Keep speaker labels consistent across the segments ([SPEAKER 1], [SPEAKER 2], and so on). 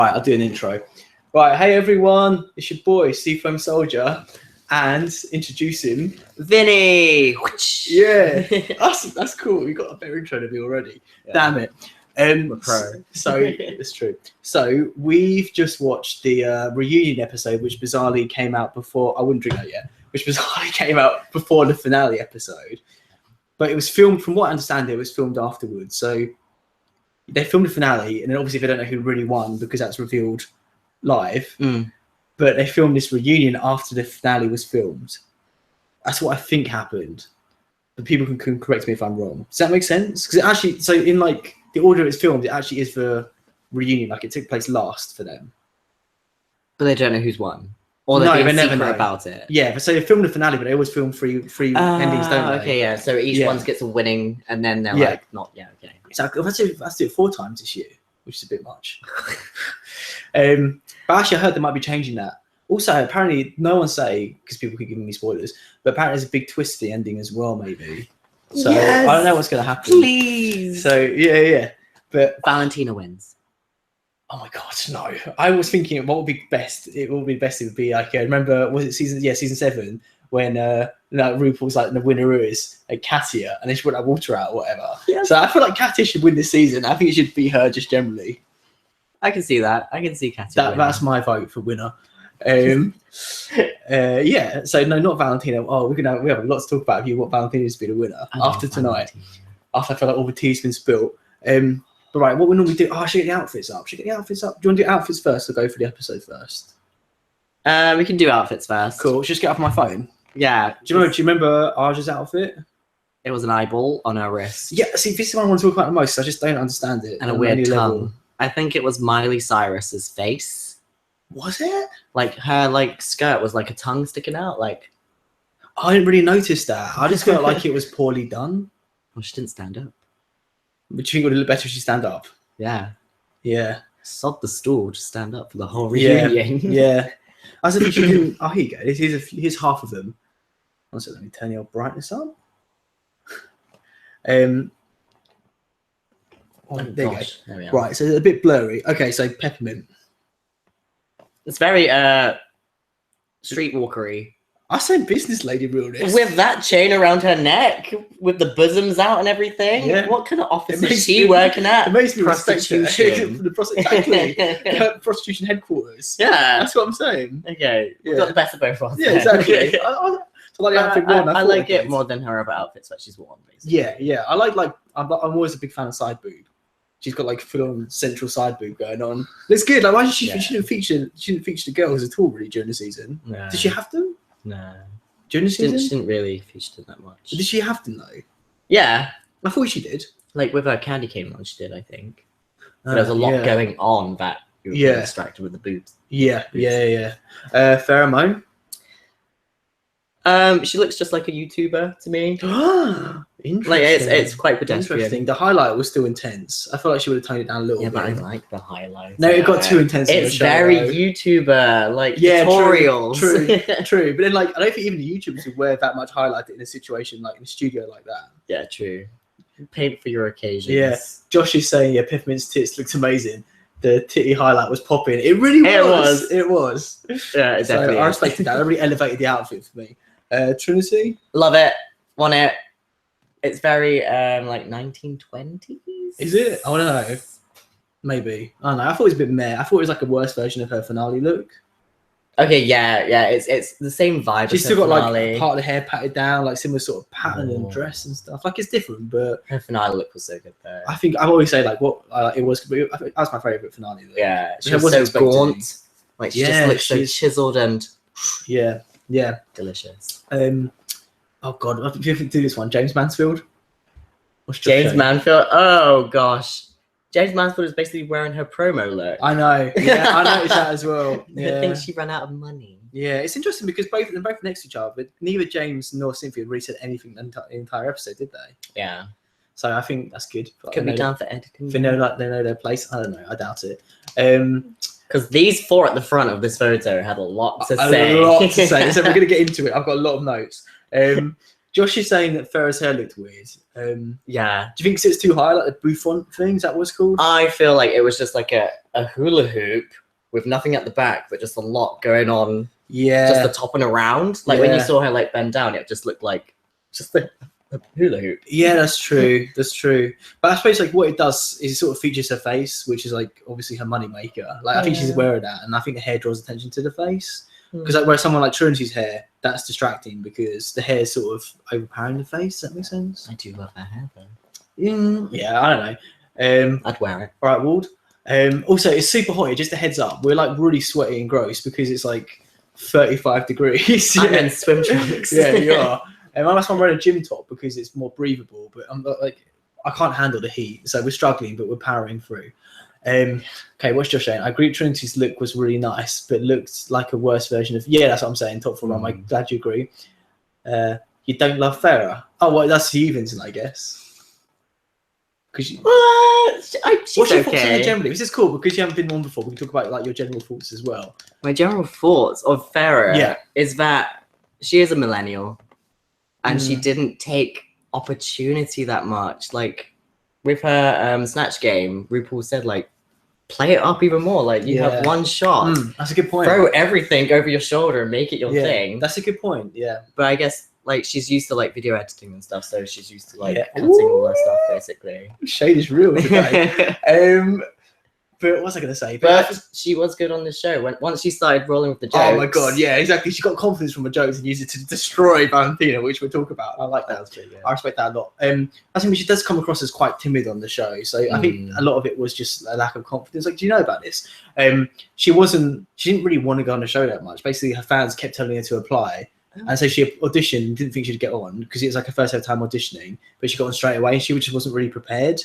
[SPEAKER 1] Right, I'll do an intro. Right, hey everyone, it's your boy, Seafoam Soldier, and introduce him.
[SPEAKER 2] Vinny!
[SPEAKER 1] Yeah, that's cool. We got a better intro than me already. Yeah. Damn it.
[SPEAKER 2] We're pro.
[SPEAKER 1] So, it's true. So, we've just watched the Reunion episode, which bizarrely came out before, I wouldn't drink that yet, which bizarrely came out before the finale episode. But it was filmed, from what I understand, it was filmed afterwards. So, they filmed the finale, and then obviously they don't know who really won because that's revealed live. But they filmed this reunion after the finale was filmed. That's what I think happened. But people can correct me if I'm wrong. Does that make sense? Because it actually, so in like the order it's filmed, it actually is for reunion. Like it took place last for them.
[SPEAKER 2] But they don't know who's won. Or they're being secret about it.
[SPEAKER 1] Yeah, so they filmed the finale, but they always film three endings, don't they?
[SPEAKER 2] Okay, yeah. So each one gets a winning, and then they're like, not, okay.
[SPEAKER 1] Exactly. Let's do it 4 times this year, which is a bit much. But actually, I heard they might be changing that. Also, apparently, no one say, because people keep giving me spoilers, but apparently there's a big twist to the ending as well, maybe. So yes, I don't know what's going to happen.
[SPEAKER 2] Please.
[SPEAKER 1] So, yeah. But
[SPEAKER 2] Valentina wins.
[SPEAKER 1] Oh my God, no. I was thinking what would be best. It would be like, remember, was it season 7? When RuPaul's like the winner is Katia, and then she put that water out or whatever. Yes. So I feel like Katia should win this season. I think it should be her just generally.
[SPEAKER 2] I can see that. I can see Katia.
[SPEAKER 1] That's my vote for winner. Yeah. So no, not Valentina. Oh, we have a lot to talk about if you want Valentina to be the winner after tonight. After I feel like all the tea's been spilt. But right, what we normally do? I should get the outfits up. Do you want to do outfits first or go for the episode first?
[SPEAKER 2] We can do outfits first.
[SPEAKER 1] Cool. Just get off my phone.
[SPEAKER 2] Yeah.
[SPEAKER 1] Do you remember Aja's outfit?
[SPEAKER 2] It was an eyeball on her wrist.
[SPEAKER 1] Yeah, see, this is what I want to talk about the most. I just don't understand it.
[SPEAKER 2] And a weird tongue. I think it was Miley Cyrus's face.
[SPEAKER 1] Was it?
[SPEAKER 2] Like her skirt was like a tongue sticking out. Like
[SPEAKER 1] I didn't really notice that. I just felt like it was poorly done.
[SPEAKER 2] Well, she didn't stand up.
[SPEAKER 1] But you think it would look better if she stand up?
[SPEAKER 2] Yeah.
[SPEAKER 1] Yeah.
[SPEAKER 2] Sod the stool, just stand up for the whole reunion.
[SPEAKER 1] Yeah. I was thinking she didn't. Oh, here you go. Here's half of them. Also, let me turn your brightness up. There you go. There we are. Right, so it's a bit blurry. Okay, so peppermint.
[SPEAKER 2] It's very streetwalkery.
[SPEAKER 1] I say business lady realness.
[SPEAKER 2] With that chain around her neck, with the bosoms out and everything. Yeah. What kind of office is she working at?
[SPEAKER 1] It makes me
[SPEAKER 2] prostitution.
[SPEAKER 1] The prostitution headquarters.
[SPEAKER 2] Yeah.
[SPEAKER 1] That's what I'm saying.
[SPEAKER 2] Okay. We've got the best of both worlds.
[SPEAKER 1] Yeah, exactly. I
[SPEAKER 2] like it more than her other outfits that she's worn, basically.
[SPEAKER 1] Yeah. I like I'm always a big fan of side boob. She's got like full on central side boob going on. It's good. Like why did she didn't feature the girls at all really during the season?
[SPEAKER 2] No.
[SPEAKER 1] Did she have to?
[SPEAKER 2] No.
[SPEAKER 1] During the season?
[SPEAKER 2] She didn't really feature them that much.
[SPEAKER 1] Did she have to though?
[SPEAKER 2] Yeah.
[SPEAKER 1] I thought she did.
[SPEAKER 2] Like with her candy cane one, she did, I think. But there was a lot going on that you were distracted with the boobs. Yeah. Pheromone?
[SPEAKER 1] She
[SPEAKER 2] looks just like a YouTuber to me.
[SPEAKER 1] Interesting.
[SPEAKER 2] Like it's quite pedestrian.
[SPEAKER 1] Interesting. The highlight was still intense. I feel like she would have toned it down a little bit.
[SPEAKER 2] Yeah, but I like the highlight.
[SPEAKER 1] No, it got too intense.
[SPEAKER 2] It's very YouTuber, like tutorials.
[SPEAKER 1] True. But then, like, I don't think even the YouTubers would wear that much highlighter in a situation like in a studio like that.
[SPEAKER 2] Yeah, true. Paint for your occasions.
[SPEAKER 1] Yeah. Josh is saying, Peppermint's tits looked amazing. The titty highlight was popping. It really was. It was.
[SPEAKER 2] Yeah, it definitely.
[SPEAKER 1] I respected that. It really elevated the outfit for me. Trinity?
[SPEAKER 2] Love it. Want it. It's very like 1920s.
[SPEAKER 1] Is it? I want to know. Maybe. I don't know. I thought it was a bit meh. I thought it was like a worse version of her finale look.
[SPEAKER 2] Okay, yeah. It's the same vibe.
[SPEAKER 1] She's still got like part of the hair patted down, like similar sort of pattern and dress and stuff. Like it's different, but
[SPEAKER 2] her finale look was so good though.
[SPEAKER 1] I think I always say like what it was. I think that was my favorite finale look.
[SPEAKER 2] Yeah, she was so gaunt. Like she just looks so chiseled and
[SPEAKER 1] yeah,
[SPEAKER 2] delicious.
[SPEAKER 1] Oh God, if you do this one, James Mansfield.
[SPEAKER 2] James Mansfield. Oh gosh, James Mansfield is basically wearing her promo look.
[SPEAKER 1] I know. Yeah, I noticed that as well. Yeah.
[SPEAKER 2] I think she ran out of money.
[SPEAKER 1] Yeah, it's interesting because both next to each other, but neither James nor Cynthia really said anything the entire episode, did they?
[SPEAKER 2] Yeah.
[SPEAKER 1] So I think that's good.
[SPEAKER 2] Could be down for editing.
[SPEAKER 1] They know their place. I don't know. I doubt it.
[SPEAKER 2] Because these 4 at the front of this photo had a lot to say.
[SPEAKER 1] A lot to say. So we're gonna get into it. I've got a lot of notes. Josh is saying that Farrah's hair looked weird.
[SPEAKER 2] Yeah.
[SPEAKER 1] Do you think it's too high, like the bouffant thing? Is that what it's called?
[SPEAKER 2] I feel like it was just like a hula hoop with nothing at the back, but just a lot going on.
[SPEAKER 1] Yeah.
[SPEAKER 2] Just the top and around. Like when you saw her like bend down, it just looked like just a hula hoop.
[SPEAKER 1] Yeah, that's true. That's true. But I suppose like what it does is it sort of features her face, which is like obviously her money maker. Like I think she's aware of that, and I think the hair draws attention to the face. Because like where someone like Trinity's hair, that's distracting because the hair is sort of overpowering the face. Does that make sense?
[SPEAKER 2] I do love her hair though.
[SPEAKER 1] Yeah, I don't know.
[SPEAKER 2] I'd wear it.
[SPEAKER 1] All right, Ward. Also, it's super hot here. Just a heads up, we're like really sweaty and gross because it's like 35 degrees.
[SPEAKER 2] I'm in swim trunks.
[SPEAKER 1] Yeah, you are. That's why I'm wearing a gym top because it's more breathable. But I'm like, I can't handle the heat, so we're struggling, but we're powering through. Okay, what's Josh saying? I agree Trinity's look was really nice, but looked like a worse version of... Yeah, that's what I'm saying. Top 4 I'm glad you agree. You don't love Farrah? Oh, well, that's Stevenson, I guess. Because
[SPEAKER 2] What's your
[SPEAKER 1] thoughts on her generally? This is cool because you haven't been on before. We can talk about like your general thoughts as well.
[SPEAKER 2] My general thoughts of Farrah is that she is a millennial and she didn't take opportunity that much. Like with her Snatch game, RuPaul said like, play it up even more. Like you have one shot.
[SPEAKER 1] That's a good point.
[SPEAKER 2] Throw everything over your shoulder and make it your thing.
[SPEAKER 1] That's a good point. Yeah.
[SPEAKER 2] But I guess like she's used to like video editing and stuff, so she's used to like cutting all her stuff basically.
[SPEAKER 1] Shade is real today. But what was I going to say?
[SPEAKER 2] But she was good on the show. Once she started rolling with the jokes.
[SPEAKER 1] Oh my god, yeah, exactly. She got confidence from her jokes and used it to destroy Valentina, which we'll talk about. I like that.
[SPEAKER 2] That's pretty good.
[SPEAKER 1] I respect that a lot. I think she does come across as quite timid on the show, so I think a lot of it was just a lack of confidence. Like, do you know about this? She didn't really want to go on the show that much. Basically, her fans kept telling her to apply. And so she auditioned and didn't think she'd get on because it was like her first ever time auditioning, but she got on straight away and she just wasn't really prepared.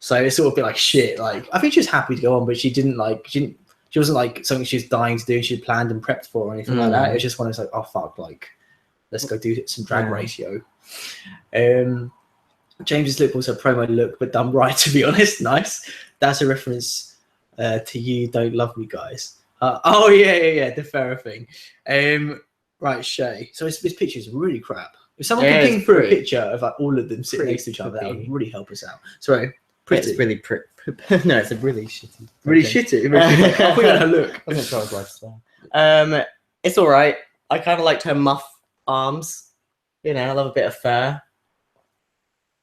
[SPEAKER 1] So it's sort of a bit like shit. Like I think she was happy to go on, but she wasn't like something she was dying to do. She had planned and prepped for or anything like that. It was just one of those like, oh fuck, like let's go do some drag ratio. James's look was a promo look, but done right to be honest. Nice. That's a reference to You Don't Love Me Guys. The Farrah thing. Right, Shay. So this picture is really crap. If someone could ping through a picture of like all of them sitting next to each other, that would really help us out. Sorry.
[SPEAKER 2] Pretty. It's really pretty. No, it's a really shitty.
[SPEAKER 1] Really shitty. I'll put on her look.
[SPEAKER 2] I'm gonna try his life as well. It's all right. I kind of liked her muff arms. You know, I love a bit of fur.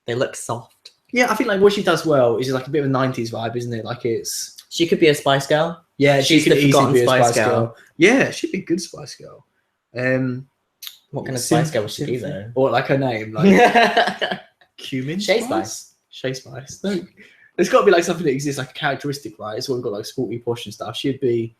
[SPEAKER 2] They look soft.
[SPEAKER 1] Yeah, I think like what she does well is like a bit of a 90s vibe, isn't it? Like it's...
[SPEAKER 2] She could be a Spice Girl.
[SPEAKER 1] Yeah,
[SPEAKER 2] she's
[SPEAKER 1] the
[SPEAKER 2] forgotten be a Spice Girl.
[SPEAKER 1] Yeah, she'd be a good Spice Girl.
[SPEAKER 2] What kind of Spice Girl would she be though?
[SPEAKER 1] Or like her name, like Cumin
[SPEAKER 2] Shay Spice.
[SPEAKER 1] Shay Spice. No, there's got to be like something that exists, like a characteristic, right? It's all got like sporty posh and stuff. She'd be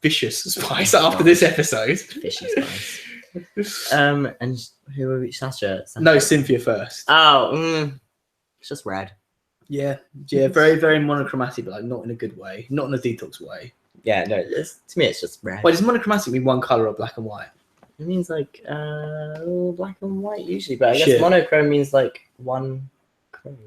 [SPEAKER 1] Vicious Spice after this episode.
[SPEAKER 2] Vicious Spice. And who are we? Sasha?
[SPEAKER 1] No, Cynthia first.
[SPEAKER 2] Oh, it's just red.
[SPEAKER 1] Yeah, very, very monochromatic, but like not in a good way, not in a detox way.
[SPEAKER 2] Yeah, no, to me it's just red.
[SPEAKER 1] Wait, does monochromatic mean one color or black and white?
[SPEAKER 2] It means like black and white usually, but I guess monochrome means like one chrome.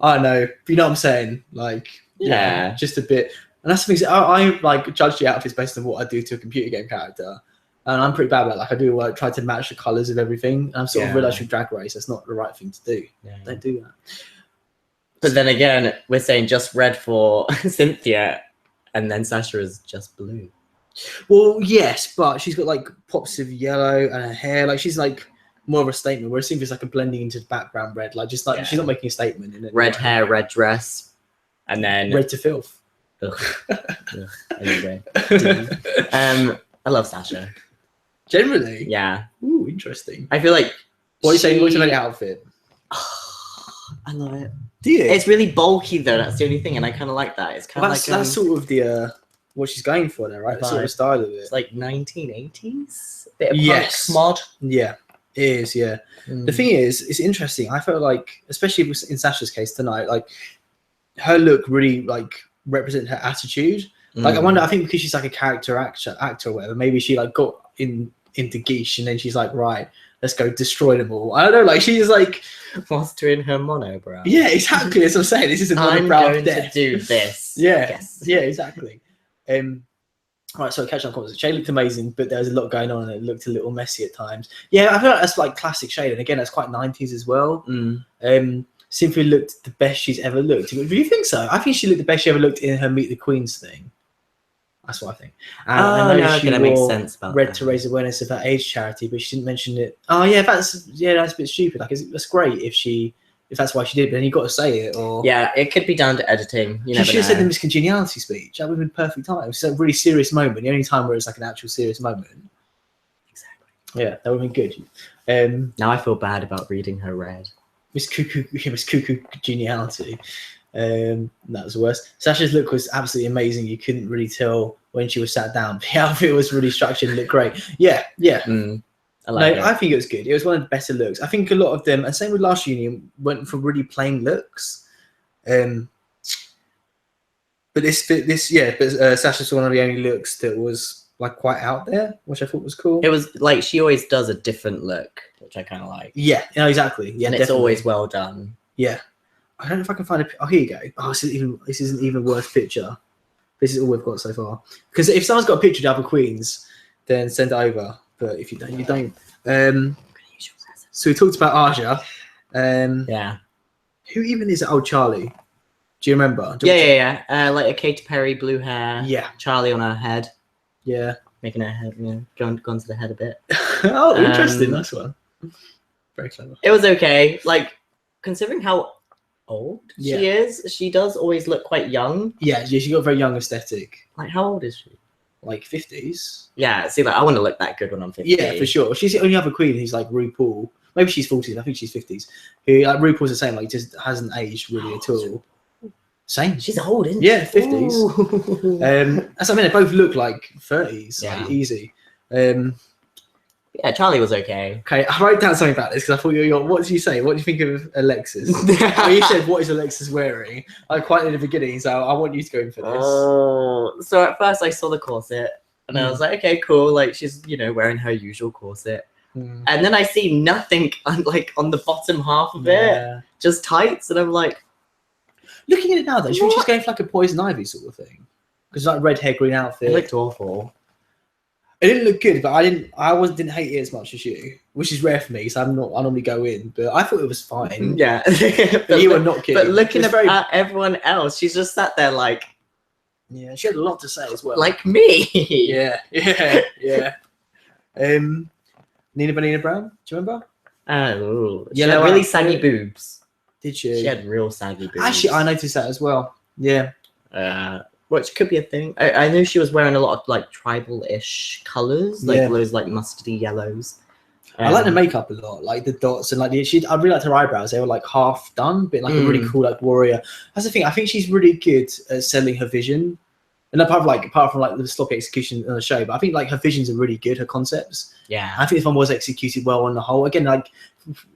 [SPEAKER 1] I know, but you know what I'm saying? Like,
[SPEAKER 2] yeah,
[SPEAKER 1] just a bit. And that's the thing. I like judge the outfits based on what I do to a computer game character, and I'm pretty bad about it. Like I do like try to match the colors of everything. And I'm sort of realized with Drag Race that's not the right thing to do. Yeah. Don't do that.
[SPEAKER 2] But then again, we're saying just red for Cynthia, and then Sasha is just blue.
[SPEAKER 1] Well, yes, but she's got like pops of yellow and her hair. Like she's like more of a statement. Whereas Cynthia's like a blending into the background red. Like just like she's not making a statement. In it.
[SPEAKER 2] Red hair, red dress, and then
[SPEAKER 1] red to filth.
[SPEAKER 2] Anyway, I love Sasha.
[SPEAKER 1] Generally,
[SPEAKER 2] yeah.
[SPEAKER 1] Ooh, interesting.
[SPEAKER 2] I feel like
[SPEAKER 1] what are you saying? What's your outfit?
[SPEAKER 2] I love it.
[SPEAKER 1] Do you?
[SPEAKER 2] It's really bulky though. That's the only thing, and I kind of like that. It's kind of like
[SPEAKER 1] that's sort of the what she's going for there, right? The sort of style of it.
[SPEAKER 2] It's like 1980s. Bit of punk mod.
[SPEAKER 1] Yeah, it is. Yeah. The thing is, it's interesting. I felt like, especially in Sasha's case tonight, like her look really like represent her attitude. Like I wonder. I think because she's like a character actor or whatever. Maybe she like got into Geesh and then she's like, right, let's go destroy them all. I don't know. Like she's like
[SPEAKER 2] fostering her monobrow.
[SPEAKER 1] Yeah, exactly. As I'm saying, this is a monobrow
[SPEAKER 2] I'm going to do this.
[SPEAKER 1] Yeah, exactly. Right, so catch up comments. Shade looked amazing, but there was a lot going on and it looked a little messy at times. Yeah, I feel like that's like classic Shade, and again, that's quite 90s as well. Cynthia looked the best she's ever looked. Do you think so? I think she looked the best she ever looked in her Meet the Queens thing. That's what I think. And I know she
[SPEAKER 2] that
[SPEAKER 1] wore
[SPEAKER 2] makes sense about
[SPEAKER 1] red
[SPEAKER 2] that.
[SPEAKER 1] to raise awareness of her AIDS charity, but she didn't mention it. Oh yeah, that's a bit stupid. Like, that's great if that's why she did, but then you got to say it. Or
[SPEAKER 2] Yeah, it could be down to editing. You
[SPEAKER 1] she should have
[SPEAKER 2] never
[SPEAKER 1] said the
[SPEAKER 2] know.
[SPEAKER 1] Miss Congeniality speech. That would have been perfect time. It's a really serious moment. The only time where it's like an actual serious moment.
[SPEAKER 2] Exactly.
[SPEAKER 1] Yeah, that would have been good.
[SPEAKER 2] Now I feel bad about reading her red.
[SPEAKER 1] Miss Cuckoo Geniality. That was the worst. Sasha's look was absolutely amazing. You couldn't really tell when she was sat down. The outfit was really structured and looked great. Yeah.
[SPEAKER 2] I like it.
[SPEAKER 1] I think it was good. It was one of the better looks. I think a lot of them, and same with last Union, went for really plain looks. But Sasha's one of the only looks that was like quite out there, which I thought was cool.
[SPEAKER 2] It was like she always does a different look, which I kind of like.
[SPEAKER 1] Yeah, exactly. Yeah,
[SPEAKER 2] and it's always well done.
[SPEAKER 1] Yeah. I don't know if I can find a. Oh, here you go. Oh, this isn't even worth picture. This is all we've got so far. Because if someone's got a picture of the other queens, then send it over. But if you don't, you don't. So we talked about Aja.
[SPEAKER 2] Yeah.
[SPEAKER 1] Who even is it? Oh, Charlie. Do you remember?
[SPEAKER 2] Yeah. Like a Katy Perry blue hair.
[SPEAKER 1] Yeah.
[SPEAKER 2] Charlie on her head.
[SPEAKER 1] Yeah.
[SPEAKER 2] Making her head, gone to the head a bit.
[SPEAKER 1] Oh, interesting. Nice one. Very clever.
[SPEAKER 2] It was okay. Like, considering how old she is, she does always look quite young.
[SPEAKER 1] Yeah, she got a very young aesthetic.
[SPEAKER 2] Like, how old is she?
[SPEAKER 1] Like 50s.
[SPEAKER 2] Yeah, see, like, I want to look that good when I'm 50.
[SPEAKER 1] Yeah, for sure. She's the only other queen who's like RuPaul. Maybe she's 40s. I think she's 50s. Who, like, RuPaul's the same. Like, just hasn't aged really at all. Same.
[SPEAKER 2] She's old, isn't
[SPEAKER 1] she? Yeah, 50s. That's what I mean. They both look like 30s.
[SPEAKER 2] Yeah.
[SPEAKER 1] Like, easy.
[SPEAKER 2] Yeah, Charlie was okay.
[SPEAKER 1] Okay, I wrote down something about this because I thought what did you say? What do you think of Alexis? Well, you said, what is Alexis wearing? I quite in the beginning, so I want you to go in for this.
[SPEAKER 2] Oh, so at first I saw the corset and I was like, okay, cool. Like, she's, wearing her usual corset. And then I see nothing on the bottom half of it, just tights. And I'm like,
[SPEAKER 1] looking at it now, though, should we just go for like a Poison Ivy sort of thing? Because like red hair, green outfit.
[SPEAKER 2] It looked awful.
[SPEAKER 1] It didn't look good, but I didn't hate it as much as you, which is rare for me. So I normally go in, but I thought it was fine.
[SPEAKER 2] Yeah,
[SPEAKER 1] but you were not kidding.
[SPEAKER 2] But looking at everyone else, she's just sat there like,
[SPEAKER 1] yeah, she had a lot to say as well.
[SPEAKER 2] Like me.
[SPEAKER 1] Yeah. Nina Bonina Brown, do you remember?
[SPEAKER 2] Oh, she had really saggy boobs.
[SPEAKER 1] Did she?
[SPEAKER 2] She had real saggy boobs.
[SPEAKER 1] Actually, I noticed that as well. Yeah.
[SPEAKER 2] Which could be a thing. I knew she was wearing a lot of like tribal-ish colors, like those like mustardy yellows.
[SPEAKER 1] I like the makeup a lot, like the dots and like I really liked her eyebrows. They were like half done, but like a really cool like warrior. That's the thing. I think she's really good at selling her vision. And apart from like the sloppy execution on the show, but I think like her visions are really good. Her concepts.
[SPEAKER 2] Yeah.
[SPEAKER 1] I think this one was executed well on the whole. Again, like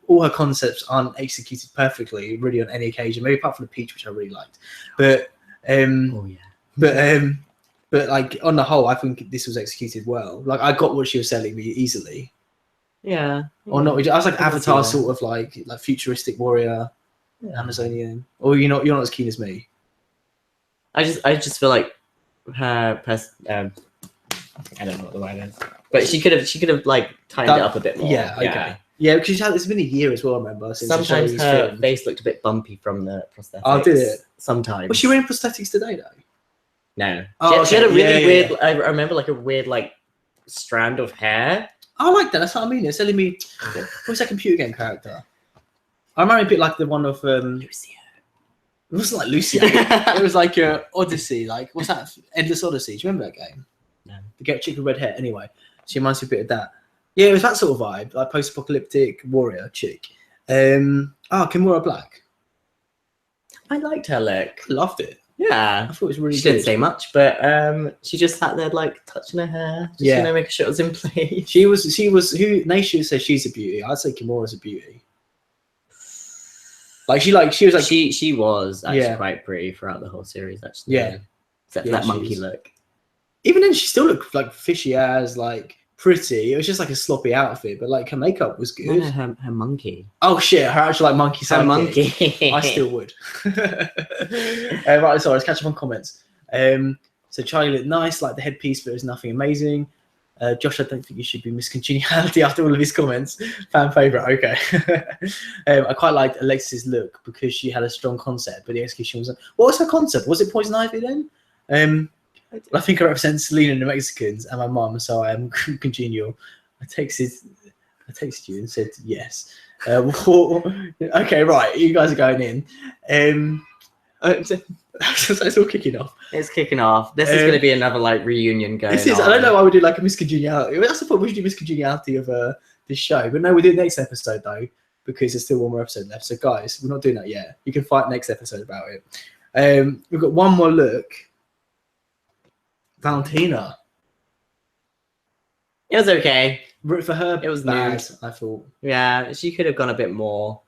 [SPEAKER 1] all her concepts aren't executed perfectly, really on any occasion. Maybe apart from the peach, which I really liked. But But like on the whole, I think this was executed well. Like I got what she was selling me easily.
[SPEAKER 2] Yeah.
[SPEAKER 1] Or not? I was like Avatar, sort of like futuristic warrior, Amazonian. Or you're not as keen as me.
[SPEAKER 2] I just feel like her I don't know what the word is, but she could have like tightened it up a bit more.
[SPEAKER 1] Yeah. Okay. Yeah, because it's been a year as well. Remember, since
[SPEAKER 2] sometimes her face looked a bit bumpy from the prosthetics.
[SPEAKER 1] Oh, did it?
[SPEAKER 2] Sometimes.
[SPEAKER 1] Was she wearing prosthetics today though?
[SPEAKER 2] No.
[SPEAKER 1] Oh,
[SPEAKER 2] she had a really weird.
[SPEAKER 1] Yeah.
[SPEAKER 2] I remember like a weird like strand of hair.
[SPEAKER 1] I like that. That's what I mean. It's telling me. What's that computer game character? I remember a bit like the one of
[SPEAKER 2] Lucio.
[SPEAKER 1] It wasn't like Lucio. It was like Odyssey. Like what's that? Endless Odyssey. Do you remember that game?
[SPEAKER 2] No.
[SPEAKER 1] The chick with red hair. Anyway, she reminds me a bit of that. Yeah, it was that sort of vibe, like post-apocalyptic warrior chick. Kimura Black.
[SPEAKER 2] I liked her look.
[SPEAKER 1] Loved it.
[SPEAKER 2] Yeah,
[SPEAKER 1] I thought it was really
[SPEAKER 2] she
[SPEAKER 1] good.
[SPEAKER 2] didn't say much, but she just sat there like touching her hair, just, making sure it was in place.
[SPEAKER 1] She was who Naisha says she's a beauty. I'd say Kimura's a beauty. She was actually quite pretty throughout the whole series, actually. Yeah.
[SPEAKER 2] Except for that monkey look.
[SPEAKER 1] Even then, she still looked like fishy as like pretty. It was just like a sloppy outfit, but like her makeup was good.
[SPEAKER 2] No, her monkey.
[SPEAKER 1] Oh shit, her actual like monkey sidekick.
[SPEAKER 2] Her monkey.
[SPEAKER 1] I still would. Right, sorry, let's catch up on comments. So So Charlie looked nice, like the headpiece, but it was nothing amazing. Josh, I don't think you should be Miss Congeniality after all of his comments. Fan favourite, okay. I quite liked Alexis's look because she had a strong concept, but the execution was... What was her concept? Was it Poison Ivy then? I think I represent Selena and the Mexicans and my mum, so I am congenial. I texted you and said yes. Okay, right, you guys are going in. It's all kicking off.
[SPEAKER 2] It's kicking off. This is going to be another like reunion going.
[SPEAKER 1] This is. I don't know why we do like a Miss Congeniality. That's the point. We should do Miss Congeniality of this show, but no, we do next episode though because there's still one more episode left. So guys, we're not doing that yet. You can fight next episode about it. We've got one more look. Valentina.
[SPEAKER 2] It was okay.
[SPEAKER 1] Root for her.
[SPEAKER 2] It was
[SPEAKER 1] bad.
[SPEAKER 2] nude.
[SPEAKER 1] I thought.
[SPEAKER 2] Yeah, she could have gone a bit more.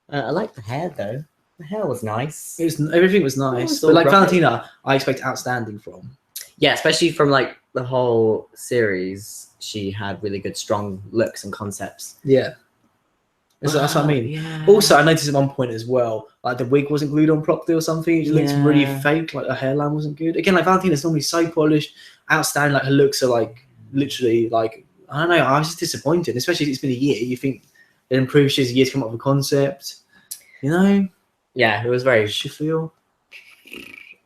[SPEAKER 2] I like the hair though. The hair was nice.
[SPEAKER 1] Everything was nice. But like Valentina, I expect outstanding from.
[SPEAKER 2] Yeah, especially from like the whole series, she had really good, strong looks and concepts.
[SPEAKER 1] Yeah. That's what I mean.
[SPEAKER 2] Yeah.
[SPEAKER 1] Also, I noticed at one point as well, like the wig wasn't glued on properly or something. It looks really fake, like her hairline wasn't good. Again, like Valentina's normally so polished, outstanding, like her looks are like literally like, I don't know, I was just disappointed, especially if it's been a year. You think it improves, she's a year to come up with a concept, you know?
[SPEAKER 2] Yeah, it was very...
[SPEAKER 1] She feel.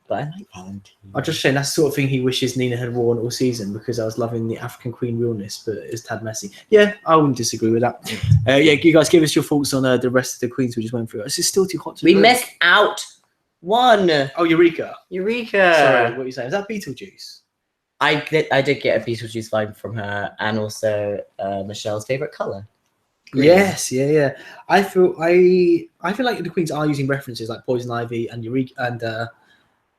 [SPEAKER 2] But I like Valentina.
[SPEAKER 1] I'm just saying that's the sort of thing he wishes Nina had worn all season because I was loving the African Queen realness, but it's tad messy. Yeah, I wouldn't disagree with that. Yeah, you guys give us your thoughts on the rest of the queens we just went through. This is still too hot to
[SPEAKER 2] We
[SPEAKER 1] drink.
[SPEAKER 2] missed out one.
[SPEAKER 1] Oh, Eureka.
[SPEAKER 2] Eureka.
[SPEAKER 1] Sorry, what are you saying? Is that Beetlejuice?
[SPEAKER 2] I did get a Beetlejuice vibe from her, and also Michelle's favorite color. Green.
[SPEAKER 1] Yes, yeah. I feel like the queens are using references like Poison Ivy and Eureka and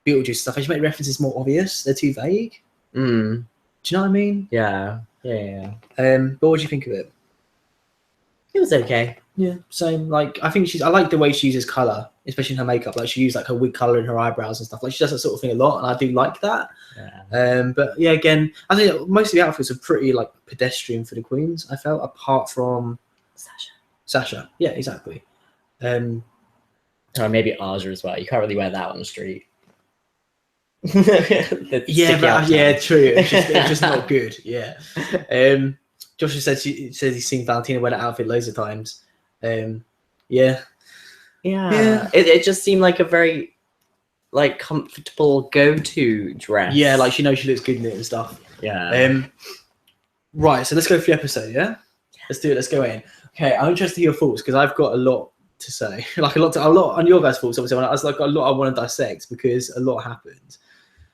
[SPEAKER 1] Beetlejuice stuff. They should make references more obvious. They're too vague. Do you know what I mean?
[SPEAKER 2] Yeah.
[SPEAKER 1] But what do you think of it?
[SPEAKER 2] It was okay.
[SPEAKER 1] Yeah, same. Like I like the way she uses color, especially in her makeup. Like she used like her wig color in her eyebrows and stuff. Like she does that sort of thing a lot, and I do like that.
[SPEAKER 2] Yeah.
[SPEAKER 1] But yeah, again, I think most of the outfits are pretty like pedestrian for the queens. I felt, apart from Sasha. Yeah, exactly.
[SPEAKER 2] Or maybe Aja as well. You can't really wear that on the street.
[SPEAKER 1] True. It's just not good. Yeah. Josh says he's seen Valentina wear that outfit loads of times. Yeah.
[SPEAKER 2] It just seemed like a very like comfortable go-to dress.
[SPEAKER 1] Yeah, like she knows she looks good in it and stuff.
[SPEAKER 2] Yeah.
[SPEAKER 1] Right, so let's go through the episode. Yeah. Let's do it. Let's go in. Okay, I'm interested to hear your thoughts because I've got a lot to say. Like a lot on your guys' thoughts. Obviously, I was like a lot I want to dissect because a lot happened.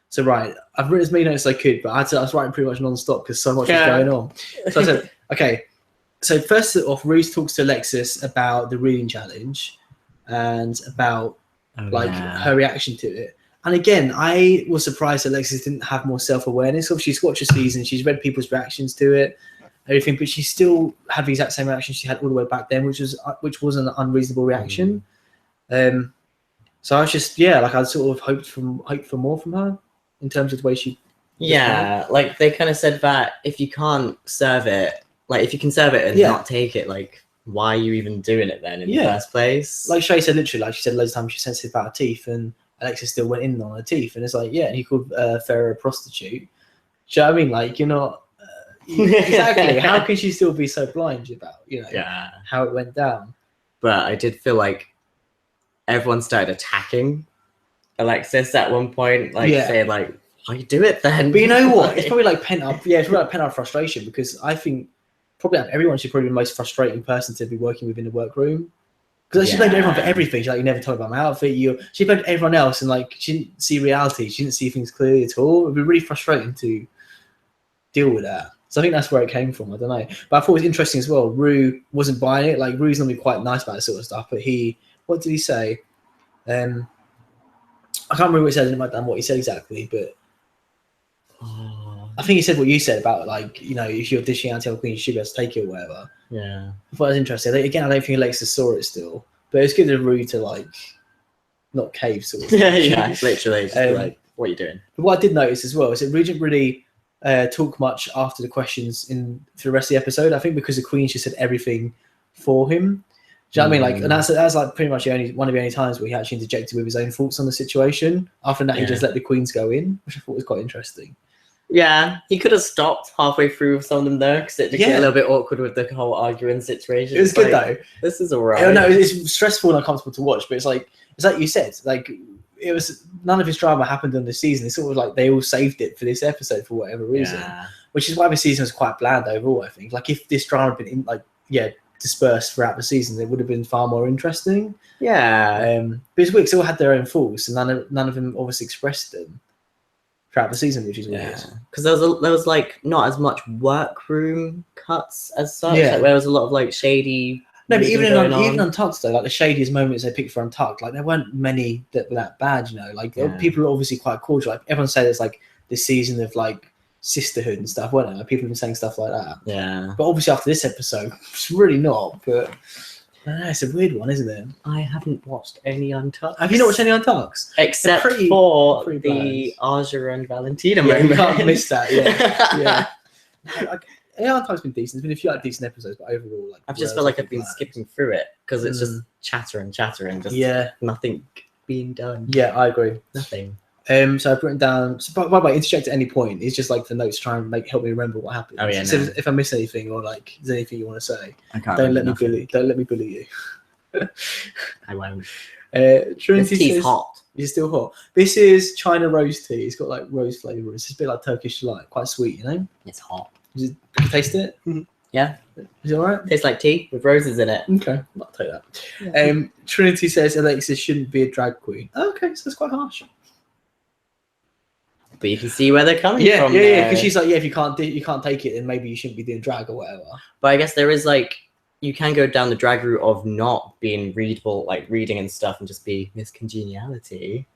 [SPEAKER 1] So right, I've written as many notes as I could, but I was writing pretty much non-stop because so much was going on. So I said, okay. So first off, Ruse talks to Alexis about the reading challenge and about her reaction to it. And again, I was surprised Alexis didn't have more self-awareness. Obviously, she's watched the season, she's read people's reactions to it, everything, but she still had the exact same reaction she had all the way back then, which was an unreasonable reaction. So I was just I sort of hoped for more from her in terms of the way she.
[SPEAKER 2] Yeah, like they kind of said that if you can't serve it, like if you can serve it and not take it, like why are you even doing it then in the first place?
[SPEAKER 1] Like Shay said, literally, like she said loads of times she's sensitive about her teeth, and Alexis still went in on her teeth, and it's like, and he called Farrah a prostitute. Do you know what I mean? Like, you're not exactly. How can she still be so blind about how it went down?
[SPEAKER 2] But I did feel like everyone started attacking Alexis at one point, like saying like, why you do it then?
[SPEAKER 1] But you know what? It's probably like pent up. Yeah, it's probably like pent up frustration because I think probably everyone should probably be the most frustrating person to be working with in the workroom. Because she blamed everyone for everything. She's like, you never told me about my outfit. She blamed everyone else, and like she didn't see reality. She didn't see things clearly at all. It'd be really frustrating to deal with that. So I think that's where it came from. I don't know, but I thought it was interesting as well. Rue wasn't buying it. Like Rue's normally quite nice about that sort of stuff, but what did he say? I can't remember what he said. I didn't write down what he said exactly, but I think he said what you said about like, if you're dishing out to Queen, you should be able to take it or whatever.
[SPEAKER 2] Yeah,
[SPEAKER 1] I thought it was interesting. Again, I don't think Alexis saw it still, but it's good of Rue to like not cave sort of.
[SPEAKER 2] Yeah, literally. Just like, what are you doing?
[SPEAKER 1] But what I did notice as well is that Rue didn't really talk much after the questions for the rest of the episode. I think because the Queen just said everything for him. Do you know what I mean? Like, and that's like pretty much one of the only times where he actually interjected with his own thoughts on the situation. After that, he just let the queens go in, which I thought was quite interesting.
[SPEAKER 2] Yeah, he could have stopped halfway through with some of them though, because it did get a little bit awkward with the whole arguing situation.
[SPEAKER 1] It was good though.
[SPEAKER 2] This is alright.
[SPEAKER 1] No, it's stressful and uncomfortable to watch, but it's like you said, like it was none of his drama happened on this season. It's sort of like they all saved it for this episode for whatever reason, which is why the season was quite bland overall. I think like if this drama had been dispersed throughout the season, it would have been far more interesting.
[SPEAKER 2] Yeah.
[SPEAKER 1] But it's weird because they all had their own faults, and none of them obviously expressed them throughout the season, which is weird.
[SPEAKER 2] Because there was like not as much workroom cuts as such. Like, there was a lot of like shady.
[SPEAKER 1] No, but even Untucked though, like the shadiest moments they picked for Untucked, like there weren't many that were that bad. You know, like people are obviously quite cordial. Like everyone said, it's like this season of like sisterhood and stuff, weren't there? Like, people have been saying stuff like that.
[SPEAKER 2] Yeah.
[SPEAKER 1] But obviously after this episode, it's really not. But I don't know, it's a weird one, isn't it?
[SPEAKER 2] I haven't watched any Untucked.
[SPEAKER 1] Have you not watched any Untucked?
[SPEAKER 2] Except for the Aja and Valentina moment.
[SPEAKER 1] You can't miss that. Yeah. Untucked's been decent. There's been a few decent episodes, but overall, like
[SPEAKER 2] I've just felt like I've been skipping through it because it's just chatter and just nothing being done.
[SPEAKER 1] Yeah, I agree.
[SPEAKER 2] Nothing.
[SPEAKER 1] So I've written down. So, by the way, interject at any point. It's just like the notes try and help me remember what happened.
[SPEAKER 2] Oh yeah.
[SPEAKER 1] So if I miss anything or like there's anything you want to say,
[SPEAKER 2] don't let
[SPEAKER 1] me bully you.
[SPEAKER 2] I won't.
[SPEAKER 1] Trinity
[SPEAKER 2] tea's
[SPEAKER 1] says,
[SPEAKER 2] hot.
[SPEAKER 1] It's still hot. This is China rose tea. It's got like rose flavour. It's a bit like Turkish delight, quite sweet, you know.
[SPEAKER 2] It's hot.
[SPEAKER 1] Can you taste it?
[SPEAKER 2] Yeah.
[SPEAKER 1] Is it alright?
[SPEAKER 2] Tastes like tea with roses in it.
[SPEAKER 1] Okay, I'll take that. Yeah. Trinity says Alexis shouldn't be a drag queen. Okay, so that's quite harsh.
[SPEAKER 2] But you can see where they're coming from.
[SPEAKER 1] Yeah, because she's like, if you can't take it, then maybe you shouldn't be doing drag or whatever.
[SPEAKER 2] But I guess there is like, you can go down the drag route of not being readable, like reading and stuff, and just be Miss Congeniality.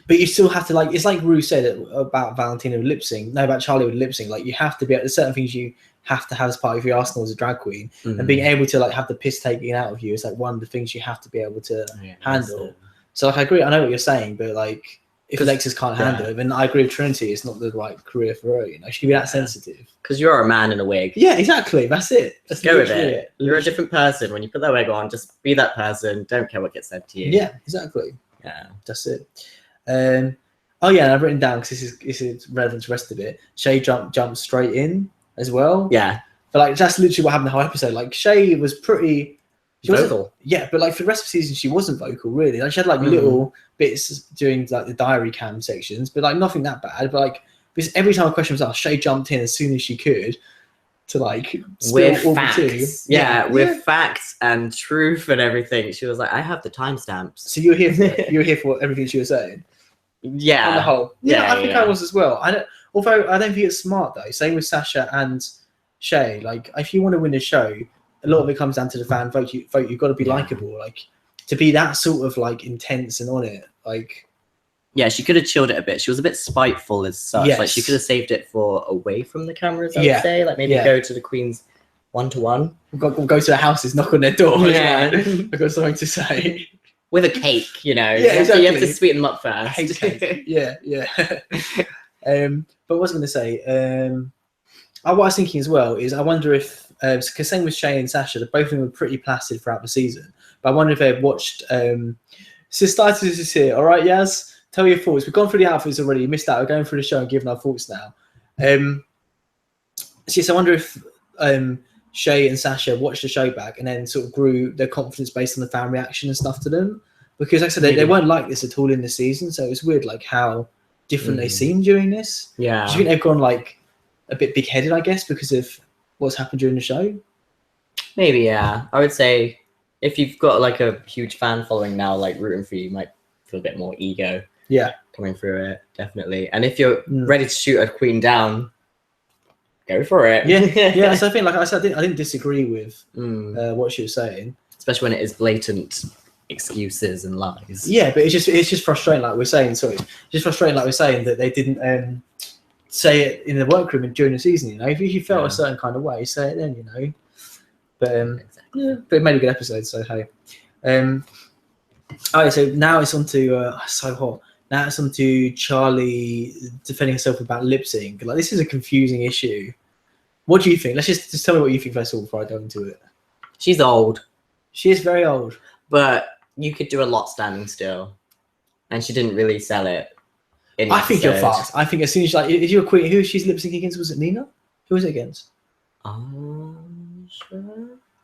[SPEAKER 1] But you still have to like, it's like Ru said about Valentina with lip sync. No, about Charlie with lip sync. Like you have to be. There's certain things you have to have as part of your arsenal as a drag queen, and being able to like have the piss taken out of you is like one of the things you have to be able to handle. So like I agree. I know what you're saying, but like. If Alexis can't handle it, then I agree with Trinity. It's not the right career for her. You know, she can be that sensitive.
[SPEAKER 2] Because you're a man in a wig.
[SPEAKER 1] Yeah, exactly. That's it. Let's
[SPEAKER 2] go with it. You're a different person when you put that wig on. Just be that person. Don't care what gets said to you.
[SPEAKER 1] Yeah, exactly.
[SPEAKER 2] Yeah,
[SPEAKER 1] that's it. Oh yeah, and I've written down because this is relevant to the rest of it. Shay jumped straight in as well.
[SPEAKER 2] Yeah,
[SPEAKER 1] but like that's literally what happened the whole episode. Like Shay was pretty. She
[SPEAKER 2] vocal.
[SPEAKER 1] Yeah, but like for the rest of the season, she wasn't vocal really. Like she had like little bits during like the diary cam sections, but like nothing that bad. But like because every time a question was asked, Shay jumped in as soon as she could to like
[SPEAKER 2] with facts. With facts and truth and everything. She was like, "I have the timestamps."
[SPEAKER 1] So you're here for it. You're here for everything she was saying.
[SPEAKER 2] Yeah,
[SPEAKER 1] on the whole. I think I was as well. Although I don't think it's smart though. Same with Sasha and Shay. Like if you want to win a show. A lot of it comes down to the fan vote. You've got to be likable, like to be that sort of like intense and on it. Like,
[SPEAKER 2] yeah, she could have chilled it a bit. She was a bit spiteful as such.
[SPEAKER 1] Yes.
[SPEAKER 2] Like she could have saved it for away from the cameras. I would say, like maybe go to the Queen's 1-to-1.
[SPEAKER 1] We'll go to the houses, knock on their door.
[SPEAKER 2] Yeah,
[SPEAKER 1] I've got something to say.
[SPEAKER 2] With a cake, you know.
[SPEAKER 1] Yeah, exactly.
[SPEAKER 2] You have to sweeten them up first.
[SPEAKER 1] I hate cake. yeah. But what was I going to say? What I was thinking as well is I wonder if. Because same with Shay and Sasha, both of them were pretty placid throughout the season. But I wonder if they've watched. Sistitis is here. All right, Yaz, tell your thoughts. We've gone through the outfits already. You missed out. We're going through the show and giving our thoughts now. So yes, I wonder if Shay and Sasha watched the show back and then sort of grew their confidence based on the fan reaction and stuff to them. Because like I said, they weren't like this at all in the season. So it was weird, like how different they seemed during this.
[SPEAKER 2] Yeah.
[SPEAKER 1] Do you think they've gone like a bit big-headed, I guess, because of what's happened during the show?
[SPEAKER 2] Maybe, yeah. I would say if you've got like a huge fan following now, like rooting for you, might feel a bit more ego.
[SPEAKER 1] Yeah,
[SPEAKER 2] coming through it, definitely. And if you're ready to shoot a queen down, go for it.
[SPEAKER 1] Yeah. So I think, like I said, I didn't disagree with what she was saying,
[SPEAKER 2] especially when it is blatant excuses and lies.
[SPEAKER 1] Yeah, but it's just frustrating, like we're saying. Sorry, just frustrating, like we're saying that they didn't. Say it in the workroom and during the season, you know. If you felt a certain kind of way, say it then, you know. But but it made a good episode, so hey. Alright, so now it's on to so hot. Now it's on to Charlie defending herself about lip sync. Like this is a confusing issue. What do you think? Let's just tell me what you think first of all before I go into it.
[SPEAKER 2] She's old.
[SPEAKER 1] She is very old.
[SPEAKER 2] But you could do a lot standing still. And she didn't really sell it.
[SPEAKER 1] I think you're fucked. I think as soon as if you're a queen, who she's lip syncing against? Was it Nina? Who was it against?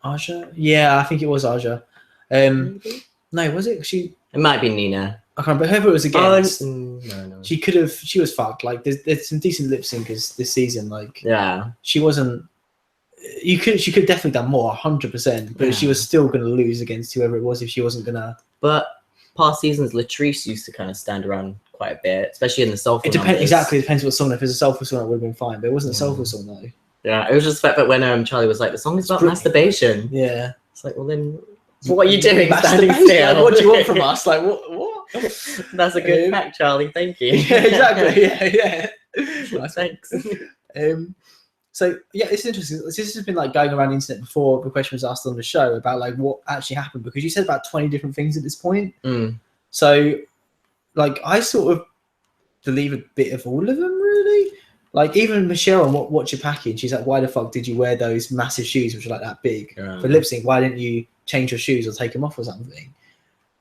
[SPEAKER 1] Aja? Yeah, I think it was Aja.
[SPEAKER 2] Maybe?
[SPEAKER 1] No, was it?
[SPEAKER 2] It might be Nina.
[SPEAKER 1] I can't remember whoever it was against.
[SPEAKER 2] No.
[SPEAKER 1] She was fucked. Like there's some decent lip syncers this season. Like she wasn't. She could definitely done more, 100%. But she was still going to lose against whoever it was if she wasn't gonna.
[SPEAKER 2] But past seasons, Latrice used to kind of stand around quite a bit, especially in the soulful.
[SPEAKER 1] It depends exactly. It depends what song. If it's a soulful song, it would have been fine. But it wasn't a soulful song though.
[SPEAKER 2] Yeah, it was just the fact that when Charlie was like, the song is about masturbation.
[SPEAKER 1] Yeah,
[SPEAKER 2] it's like, well then, what are you doing standing still?
[SPEAKER 1] Like, what do you want from us? Like what?
[SPEAKER 2] That's a good fact, Charlie. Thank you.
[SPEAKER 1] Yeah, exactly. Yeah.
[SPEAKER 2] Nice. Thanks.
[SPEAKER 1] So yeah, it's interesting. This has been like going around the internet before the question was asked on the show about like what actually happened, because you said about 20 different things at this point. So like I sort of believe a bit of all of them really. Like even Michelle on Watch Your Package, she's like, why the fuck did you wear those massive shoes which are like that big for lip sync? Why didn't you change your shoes or take them off or something?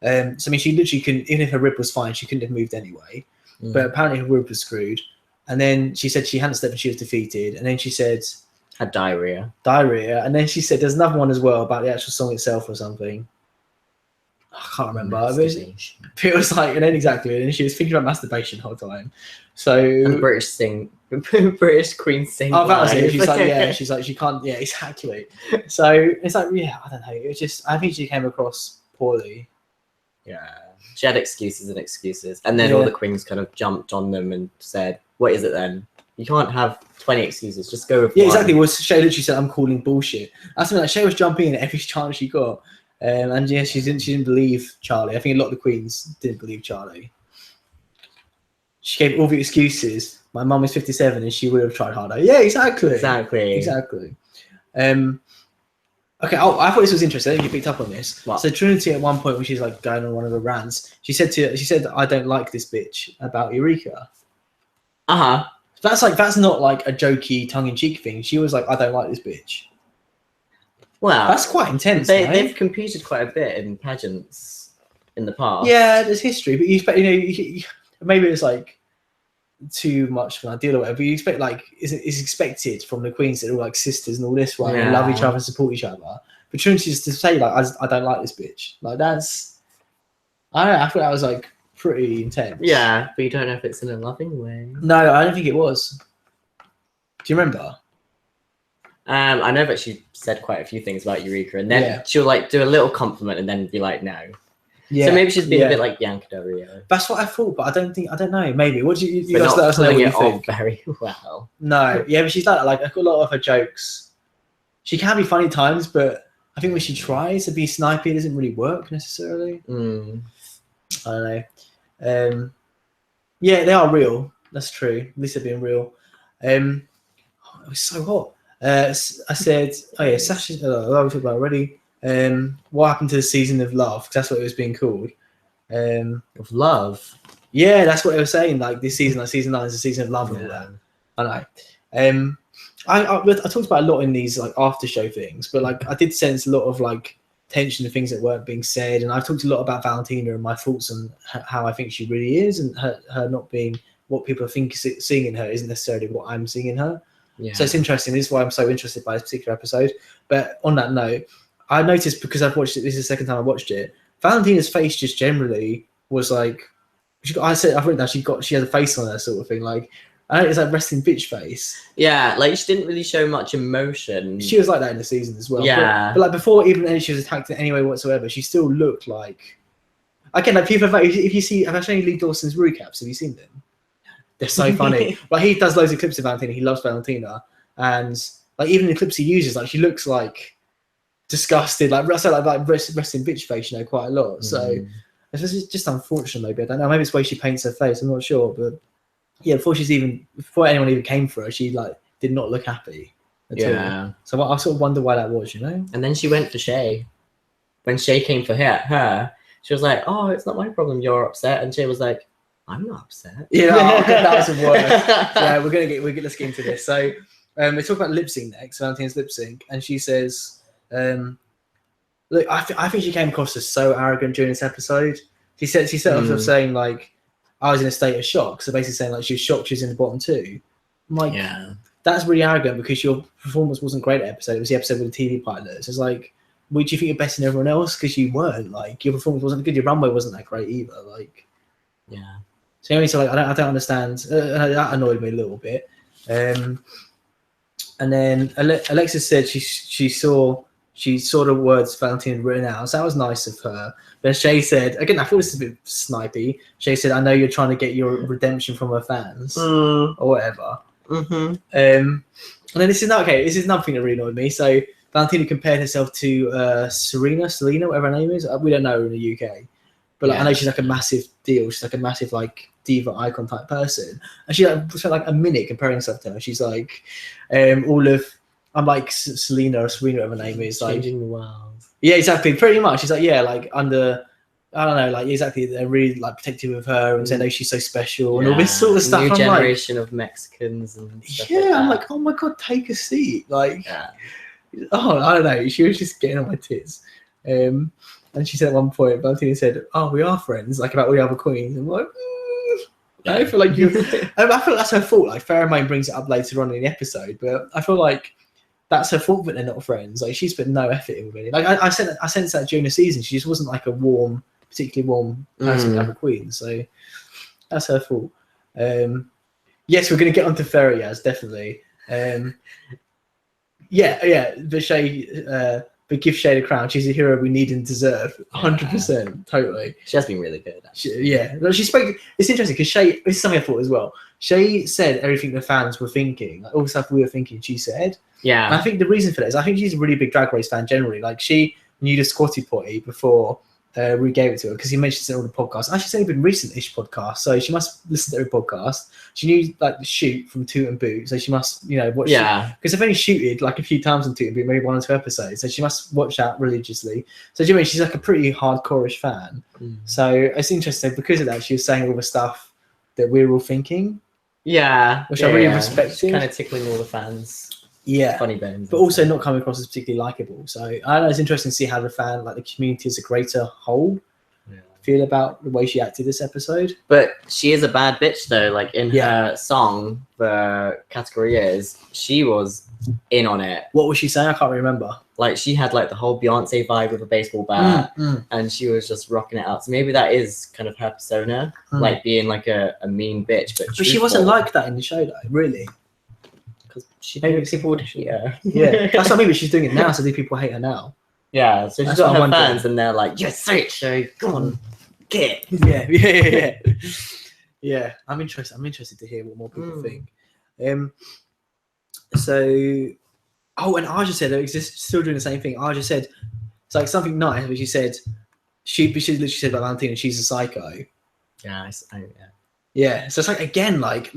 [SPEAKER 1] So I mean, she literally couldn't, even if her rib was fine, she couldn't have moved anyway. But apparently her rib was screwed. And then she said she hadn't slept and she was defeated. And then she said
[SPEAKER 2] had diarrhea.
[SPEAKER 1] And then she said there's another one as well about the actual song itself or something. I can't remember. It was like, and then exactly, and she was thinking about masturbation the whole time. So
[SPEAKER 2] and British Queen sing.
[SPEAKER 1] Oh, that was it. She's like, yeah, she's like, she can't, yeah, exactly. So it's like, yeah, I don't know. It was just, I think she came across poorly.
[SPEAKER 2] Yeah, she had excuses, and then all the queens kind of jumped on them and said, "What is it then? You can't have 20 excuses. Just go with one."
[SPEAKER 1] Exactly. Well, Shay literally said, "I'm calling bullshit." That's something like Shay was jumping in at every chance she got. And yeah, she didn't believe Charlie. I think a lot of the queens didn't believe Charlie. She gave all the excuses. My mum is 57 and she would have tried harder. Yeah, exactly. Okay, I thought this was interesting. I think you picked up on this.
[SPEAKER 2] What?
[SPEAKER 1] So Trinity at one point when she's like going on one of her rants, she said, "I don't like this bitch" about Eureka. That's not like a jokey tongue-in-cheek thing. She was like, "I don't like this bitch."
[SPEAKER 2] Well,
[SPEAKER 1] that's quite intense.
[SPEAKER 2] They've competed quite a bit in pageants in the past.
[SPEAKER 1] Yeah, there's history, but you expect, maybe it's like too much of an ideal or whatever. But you expect like it's expected from the queens that are all like sisters and all this, right? And love each other and support each other. But Trinity just to say like, I don't like this bitch. Like that's, I don't know. I thought that was like pretty intense.
[SPEAKER 2] Yeah, but you don't know if it's in a loving way.
[SPEAKER 1] No, I don't think it was. Do you remember?
[SPEAKER 2] I know that she said quite a few things about Eureka, and then she'll like do a little compliment and then be like, "No." Yeah. So maybe she's been a bit like Bianca Del Rio.
[SPEAKER 1] That's what I thought, but I don't know. Maybe. What do you guys let us know what you think?
[SPEAKER 2] Very well.
[SPEAKER 1] No, yeah, but she's like a lot of her jokes. She can be funny at times, but I think when she tries to be snipey, it doesn't really work necessarily. I don't know. Yeah, they are real. That's true. At least they're being real. It was so hot. I said, oh yeah, Sasha, we talked about already. What happened to the season of love? Because that's what it was being called.
[SPEAKER 2] Of love?
[SPEAKER 1] Yeah, that's what they were saying. Like this season, like season 9 is a season of love and all that. I know. I talked about a lot in these like after show things, but like I did sense a lot of like tension and things that weren't being said. And I've talked a lot about Valentina and my thoughts on how I think she really is, and her not being what people think seeing in her isn't necessarily what I'm seeing in her. Yeah. So it's interesting. This is why I'm so interested by this particular episode. But on that note, I noticed because I've watched it, this is the second time I watched it, Valentina's face just generally was like, I've written that she had a face on her sort of thing. Like, I know it's like resting bitch face.
[SPEAKER 2] Yeah, like she didn't really show much emotion.
[SPEAKER 1] She was like that in the season as well.
[SPEAKER 2] Yeah.
[SPEAKER 1] But like before even she was attacked in any way whatsoever, she still looked like, again, like people, if you see, I've shown you Lee Dawson's recaps, have you seen them? They're so funny. Like he does loads of clips of Valentina. He loves Valentina, and like even the clips he uses, like she looks like disgusted, like resting bitch face, quite a lot. So it's just unfortunate. Maybe I don't know. Maybe it's the way she paints her face. I'm not sure, but yeah, before anyone even came for her, she like did not look happy at all. So I sort of wonder why that was, And
[SPEAKER 2] then she went for Shay. When Shay came for her, she was like, "Oh, it's not my problem. You're upset," and Shay was like, "I'm not upset."
[SPEAKER 1] Yeah, that was the worst. Yeah, let's get into this. So, we talk about lip sync next, Valentina's lip sync, and she says, Look, I think she came across as so arrogant during this episode. She said off saying like, I was in a state of shock. So basically saying like she was shocked she was in the bottom two. I'm like, that's really arrogant because your performance wasn't great at episode. It was the episode with the TV pilots. It's like, would you think you're better than everyone else? Because you weren't. Like, your performance wasn't good. Your runway wasn't that great either. Like, So I mean, so like, I don't understand. That annoyed me a little bit. And then Alexis said she saw the words Valentina had written out. So that was nice of her. Then Shay said, again, I thought this was a bit snipey. Shay said, I know you're trying to get your redemption from her fans or whatever. And then this is another thing that really annoyed me. So Valentina compared herself to Selena, whatever her name is. We don't know her in the UK. But like, I know she's like a massive deal. She's like a massive like diva icon type person. And she like spent like a minute comparing herself to her. She's like, I'm like Selena or Serena, whatever her name is. Like,
[SPEAKER 2] changing the world.
[SPEAKER 1] Yeah, exactly. Pretty much. She's like, yeah, like under, I don't know, like exactly. They're really like protective of her and saying, "Oh, she's so special," and all this sort of stuff.
[SPEAKER 2] New
[SPEAKER 1] I'm
[SPEAKER 2] generation of Mexicans and stuff like
[SPEAKER 1] I'm
[SPEAKER 2] that.
[SPEAKER 1] like, oh my god, take a seat. Like, oh, I don't know. She was just getting on my tits. And she said at one point, Valentina said, "Oh, we are friends," like about all the other queens. I'm like, I feel like you. I feel that's her fault. Like, Pheromone brings it up later on in the episode, but I feel like that's her fault that they're not friends. Like, she's put no effort in really. Like, I sensed that during the season. She just wasn't like a particularly warm person with other queens. So that's her fault. Yes, we're going to get onto Ferias, definitely. But give Shay the crown. She's a hero we need and deserve. 100%, totally.
[SPEAKER 2] She has been really good.
[SPEAKER 1] She spoke. It's interesting because Shay. This is something I thought as well. Shay said everything the fans were thinking, like all the stuff we were thinking. She said.
[SPEAKER 2] Yeah.
[SPEAKER 1] And I think the reason for that is I think she's a really big Drag Race fan generally. Like, she knew the Squatty Potty before we gave it to her because he mentioned it in all the podcasts. Actually, it's only been recent-ish podcast, so she must listen to every podcast. She knew like the shoot from Toot and Boot, so she must, watch. Yeah. Because I've only shooted like a few times on Toot and Boot, maybe 1 or 2 episodes, so she must watch that religiously. So do you mean she's like a pretty hardcore-ish fan? So it's interesting because of that. She was saying all the stuff that we were all thinking.
[SPEAKER 2] Yeah.
[SPEAKER 1] Which I really respected.
[SPEAKER 2] Kind of tickling all the fans.
[SPEAKER 1] Yeah,
[SPEAKER 2] funny bones,
[SPEAKER 1] but also not coming across as particularly likable. So I don't know. It's interesting to see how the community as a greater whole feel about the way she acted this episode.
[SPEAKER 2] But she is a bad bitch, though. Like in her song, the category is she was in on it.
[SPEAKER 1] What was she saying? I can't remember.
[SPEAKER 2] Like she had like the whole Beyonce vibe with a baseball bat, and she was just rocking it out. So maybe that is kind of her persona, like being like a mean bitch. But
[SPEAKER 1] she wasn't like that in the show, though. Really.
[SPEAKER 2] She people would hate her.
[SPEAKER 1] Yeah, that's what I mean. But she's doing it now, so do people hate her now?
[SPEAKER 2] Yeah, so she's got her fans, and they're like, "You're straight, show. Come on, get it."
[SPEAKER 1] Yeah. I'm interested to hear what more people think. And Aja said, still doing the same thing. Aja said it's like something nice, but she said she literally said about Valentina, she's a psycho.
[SPEAKER 2] Yeah.
[SPEAKER 1] So it's like again, like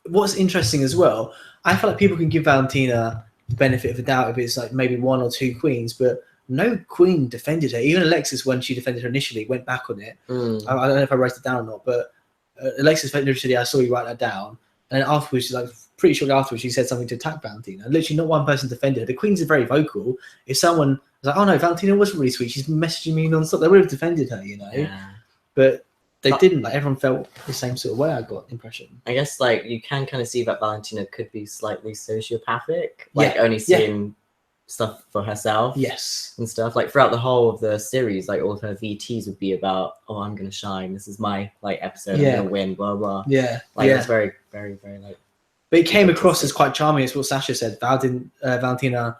[SPEAKER 1] what's interesting as well. I feel like people can give Valentina the benefit of the doubt if it's like maybe 1 or 2 queens, but no queen defended her. Even Alexis, when she defended her initially, went back on it. I don't know if I wrote it down or not, but Alexis literally, I saw you write that down. And then afterwards, like pretty shortly afterwards, she said something to attack Valentina. Literally, not one person defended her. The queens are very vocal. If someone was like, "Oh no, Valentina wasn't really sweet. She's messaging me non-stop," they would have defended her,
[SPEAKER 2] Yeah.
[SPEAKER 1] But they didn't. Like, everyone felt the same sort of way. I got impression.
[SPEAKER 2] I guess like you can kind of see that Valentina could be slightly sociopathic, like only seeing stuff for herself.
[SPEAKER 1] Yes.
[SPEAKER 2] And stuff like throughout the whole of the series, like all of her VTs would be about, "Oh, I'm gonna shine. This is my like episode. I'm gonna win." Blah blah.
[SPEAKER 1] Yeah.
[SPEAKER 2] Like it's very, very, very like.
[SPEAKER 1] But it came across as quite charming. It's what Sasha said. Valentina.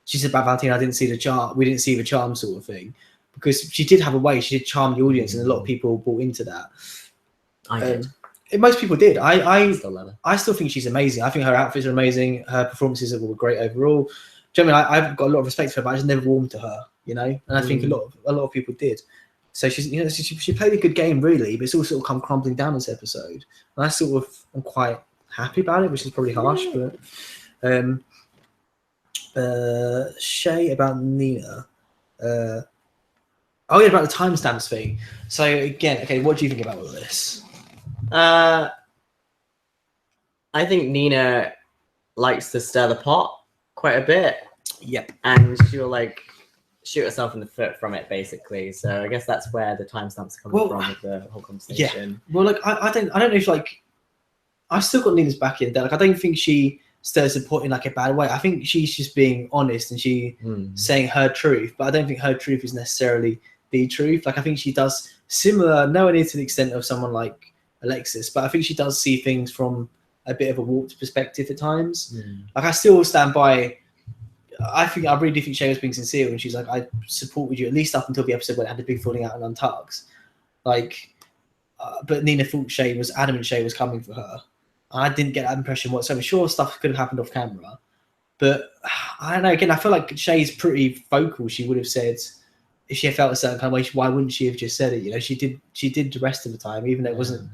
[SPEAKER 1] She said about Valentina, "I didn't see the charm. We didn't see the charm," sort of thing. Because she did have a way, she did charm the audience, and a lot of people bought into that.
[SPEAKER 2] I did.
[SPEAKER 1] Most people did. I
[SPEAKER 2] still love her.
[SPEAKER 1] I still think she's amazing. I think her outfits are amazing. Her performances were great overall. Do you know what I mean? I've got a lot of respect for her, but I just never warmed to her, And I think a lot of people did. So she's, she played a good game, really, but it's all sort of come crumbling down this episode. And I sort of am quite happy about it, which is probably harsh, but Shay about Nina. About the timestamps thing. So again, okay, what do you think about all this?
[SPEAKER 2] I think Nina likes to stir the pot quite a bit.
[SPEAKER 1] Yep.
[SPEAKER 2] And shoot herself in the foot from it, basically. So I guess that's where the timestamps are coming from with the whole conversation.
[SPEAKER 1] Yeah. Well, like I don't know if like I still got Nina's back in there. Like I don't think she stirs the pot in like a bad way. I think she's just being honest and she saying her truth, but I don't think her truth is necessarily the truth. Like I think she does similar, nowhere near to the extent of someone like Alexis, but I think she does see things from a bit of a warped perspective at times. Like I still stand by. I really do think Shay was being sincere when she's like, I supported you at least up until the episode when I had the big falling out on Untucked. Like, but Nina thought Shay was adamant Shay was coming for her. I didn't get that impression whatsoever. Sure, stuff could have happened off camera, but I don't know. Again, I feel like Shay's pretty vocal. She would have said if she had felt a certain kind of way. Why wouldn't she have just said it? You know, she did the rest of the time, even though it wasn't.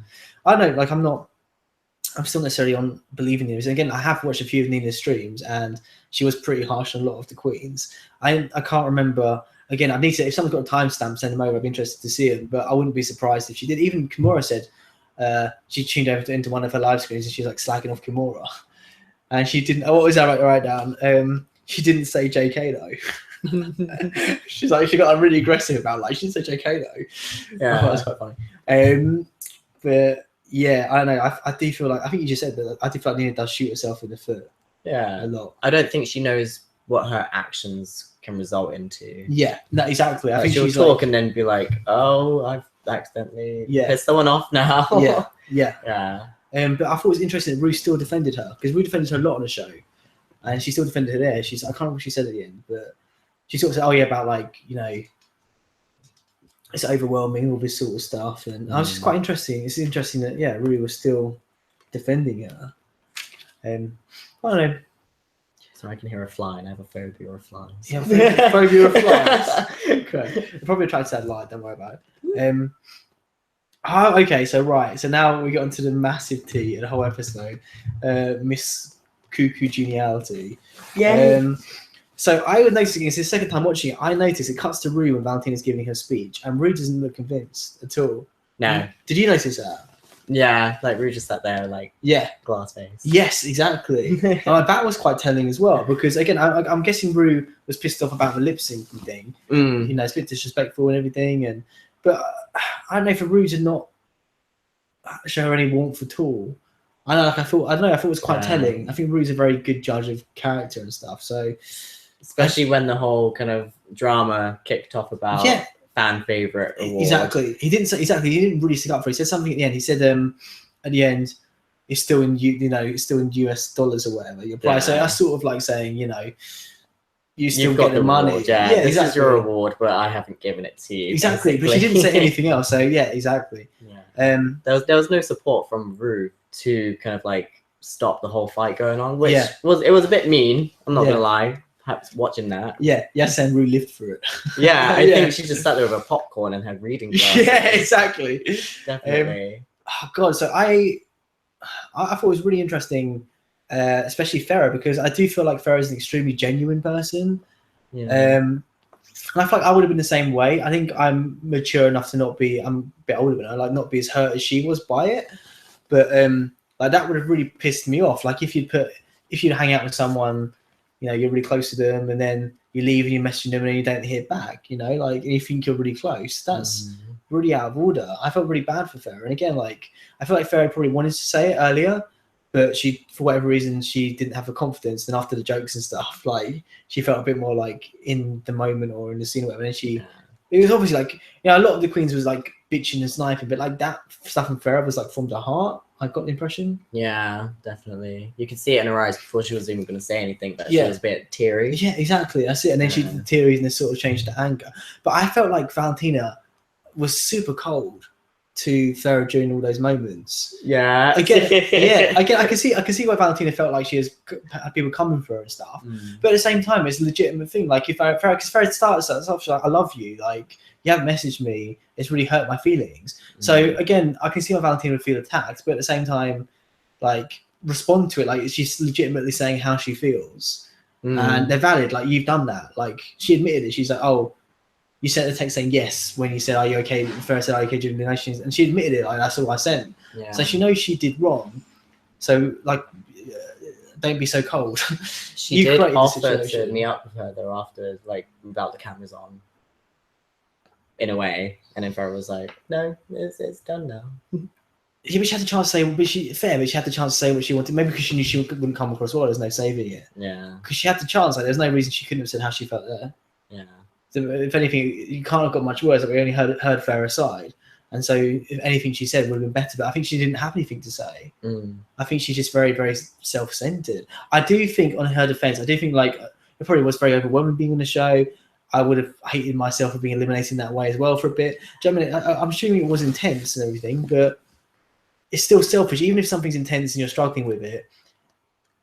[SPEAKER 1] I don't know. Like, I'm still necessarily on believing news. And again, I have watched a few of Nina's streams, and she was pretty harsh on a lot of the queens. I can't remember. Again, I need to. If someone's got a timestamp, send them over. I'd be interested to see them. But I wouldn't be surprised if she did. Even Kimura said she tuned over into one of her live screens and she was like slagging off Kimura, and she didn't. What was that right down? She didn't say JK though. She's like she got really aggressive about like she didn't say JK though.
[SPEAKER 2] Yeah,
[SPEAKER 1] that's quite funny. But yeah, I don't know. I do feel like I think you just said that. I do feel like Nina does shoot herself in the foot.
[SPEAKER 2] Yeah,
[SPEAKER 1] a lot.
[SPEAKER 2] I don't think she knows what her actions can result into.
[SPEAKER 1] Yeah, no, exactly. I think
[SPEAKER 2] she'll
[SPEAKER 1] she's
[SPEAKER 2] talk
[SPEAKER 1] like,
[SPEAKER 2] and then be like, "Oh, I've accidentally pissed someone off now."
[SPEAKER 1] yeah. But I thought it was interesting that Rue still defended her because Rue defended her a lot on the show, and she still defended her there. I can't remember what she said at the end, but she sort of said, "Oh yeah, about like it's overwhelming, all this sort of stuff." And I was just quite interesting. It's interesting that Rue was still defending her. I don't know.
[SPEAKER 2] So I can hear a fly, and I have a phobia of flies.
[SPEAKER 1] Yeah, phobia of flies. Okay, I probably tried to say lie. Don't worry about it. Okay, so now we got into the massive tea of the whole episode, Miss Cuckoo Geniality. Yeah. So I would notice again, it's the second time watching it. I noticed it cuts to Rue when Valentina's giving her speech, and Rue doesn't look convinced at all.
[SPEAKER 2] No.
[SPEAKER 1] Did you notice that?
[SPEAKER 2] Yeah, like Rue just sat there, like glass face.
[SPEAKER 1] Yes, exactly. That was quite telling as well, because again, I'm guessing Rue was pissed off about the lip syncing thing. You know, it's a bit disrespectful and everything, but I don't know, for Rue to not show her any warmth at all. I thought it was quite telling. I think Rue's a very good judge of character and stuff. So,
[SPEAKER 2] especially when the whole kind of drama kicked off about fan favorite award.
[SPEAKER 1] Exactly. He didn't really stick up for it. He said something at the end. He said at the end it's still in it's still in US dollars or whatever your price. So that's sort of like saying, you still get the money.
[SPEAKER 2] Award, this exactly. is your award, but I haven't given it to you.
[SPEAKER 1] Exactly.
[SPEAKER 2] Basically.
[SPEAKER 1] But she didn't say anything else. So exactly.
[SPEAKER 2] Yeah. There was no support from Rue to kind of like stop the whole fight going on, which was a bit mean. I'm not gonna lie. Perhaps watching that. And Rue lived through it. I think she just sat there with a popcorn and had reading glasses.
[SPEAKER 1] Yeah, exactly.
[SPEAKER 2] Definitely.
[SPEAKER 1] Oh god, so I thought it was really interesting, especially Farrah, because I do feel like Farrah is an extremely genuine person. And I feel like I would have been the same way. I think I'm mature enough to not be. I'm a bit older than her, like not be as hurt as she was by it. But like that would have really pissed me off. Like if you'd hang out with someone, you're really close to them, and then you leave and you're messaging them and you don't hear back, like, and you think you're really close. That's really out of order. I felt really bad for Farrah. And again, like, I feel like Farrah probably wanted to say it earlier, but she, for whatever reason, she didn't have the confidence. And after the jokes and stuff, like, she felt a bit more like in the moment or in the scene or whatever. And it was obviously like, a lot of the queens was like bitching and sniping, but like that stuff in Farrah was like from the heart. I got the impression.
[SPEAKER 2] Yeah, definitely. You could see it in her eyes before she was even going to say anything, but she was a bit teary.
[SPEAKER 1] Yeah, exactly. That's it. And then she did the teary and then sort of changed to anger. But I felt like Valentina was super cold to Farrah during all those moments.
[SPEAKER 2] Yeah.
[SPEAKER 1] Again, I can see why Valentina felt like she had people coming for her and stuff. But at the same time, it's a legitimate thing. Like if Farrah started something, she's like, I love you. Like, you haven't messaged me. It's really hurt my feelings. So again, I can see why Valentina would feel attacked, but at the same time, like, respond to it. Like, she's legitimately saying how she feels, and they're valid. Like, you've done that. Like, she admitted it. She's like, oh, you sent a text saying yes when you said, are you okay? First said, are you okay during the donations? And she admitted it. Like, that's all I sent. So she knows she did wrong. So like, don't be so cold.
[SPEAKER 2] She
[SPEAKER 1] You
[SPEAKER 2] did
[SPEAKER 1] created the
[SPEAKER 2] offer to
[SPEAKER 1] situation.
[SPEAKER 2] meet up with her though after, like, without the cameras on, in a way. And then Farrah was like, "No, it's done now."
[SPEAKER 1] Yeah, but she had the chance to say, but she had the chance to say what she wanted. Maybe because she knew she wouldn't come across well. There's no saving it.
[SPEAKER 2] Yeah,
[SPEAKER 1] Because she had the chance. Like, there's no reason she couldn't have said how she felt there.
[SPEAKER 2] yeah.
[SPEAKER 1] So if anything, you can't have got much worse. Like, we only heard Farah's side, and so if anything she said would have been better. But I think she didn't have anything to say. I think she's just very, very self-centered. I do think, on her defense, I do think like it probably was very overwhelming being on the show. I would have hated myself for being eliminated in that way as well for a bit. Do you know what I mean? I'm assuming it was intense and everything, but it's still selfish. Even if something's intense and you're struggling with it,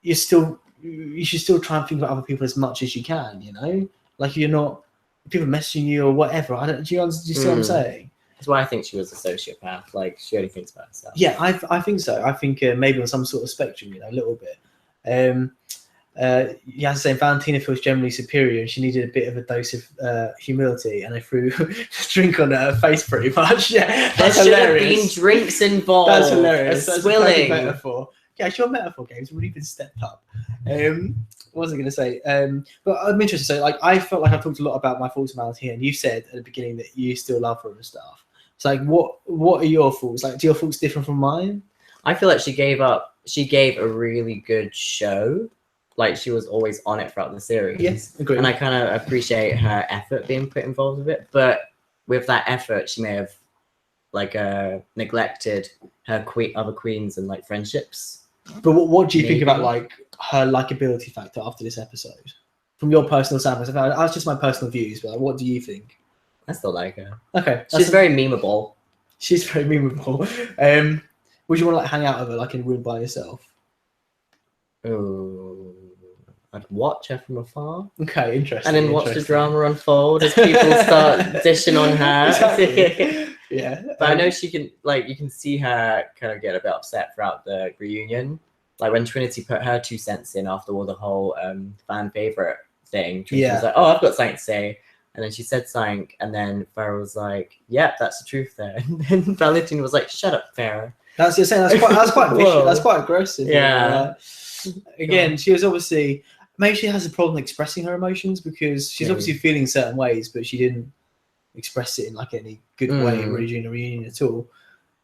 [SPEAKER 1] you should still try and think about other people as much as you can. You know, like you're not people messaging you or whatever. Do you see what I'm saying?
[SPEAKER 2] That's why I think she was a sociopath. Like, she only thinks about herself.
[SPEAKER 1] Yeah, I think so. I think maybe on some sort of spectrum, you know, a little bit. Yeah, saying Valentina feels generally superior and she needed a bit of a dose of humility, and I threw a drink on her face pretty much. Yeah,
[SPEAKER 2] There should have been drinks involved.
[SPEAKER 1] That's hilarious.
[SPEAKER 2] That's
[SPEAKER 1] a perfect
[SPEAKER 2] swilling.
[SPEAKER 1] metaphor. Yeah, your metaphor game's really been stepped up. What was I going to say? But I'm interested. So, like, I felt like I talked a lot about my thoughts on Valentina, and you said at the beginning that you still love her and stuff. So, like, what are your thoughts? Like, do your thoughts differ from mine?
[SPEAKER 2] I feel like she gave a really good show. Like, she was always on it throughout the series.
[SPEAKER 1] Yes, agreed.
[SPEAKER 2] And I kind of appreciate her effort being put involved with it. But with that effort, she may have like neglected her other queens and like friendships.
[SPEAKER 1] But what do you think about like her likability factor after this episode? From your personal standpoint, that's just my personal views. But like, what do you think?
[SPEAKER 2] I still like her.
[SPEAKER 1] Okay,
[SPEAKER 2] she's very memeable.
[SPEAKER 1] She's very memeable. Would you want to like hang out with her like in a room by yourself?
[SPEAKER 2] Oh, I'd watch her from afar.
[SPEAKER 1] Okay, interesting.
[SPEAKER 2] And then watch the drama unfold as people start dishing on her.
[SPEAKER 1] Exactly. Yeah.
[SPEAKER 2] But I know she can, like, you can see her kind of get a bit upset throughout the reunion. Like when Trinity put her 2 cents in after all the whole fan favorite thing. Trinity was like, "Oh, I've got something to say." And then she said something, and then Farrah was like, "Yep, that's the truth there." And then Valentina was like, "Shut up, Farrah."
[SPEAKER 1] That's you're saying. That's quite vicious. That's quite aggressive.
[SPEAKER 2] Yeah.
[SPEAKER 1] Again, she was obviously maybe she has a problem expressing her emotions because she's obviously feeling certain ways, but she didn't express it in like any good way really during the reunion at all.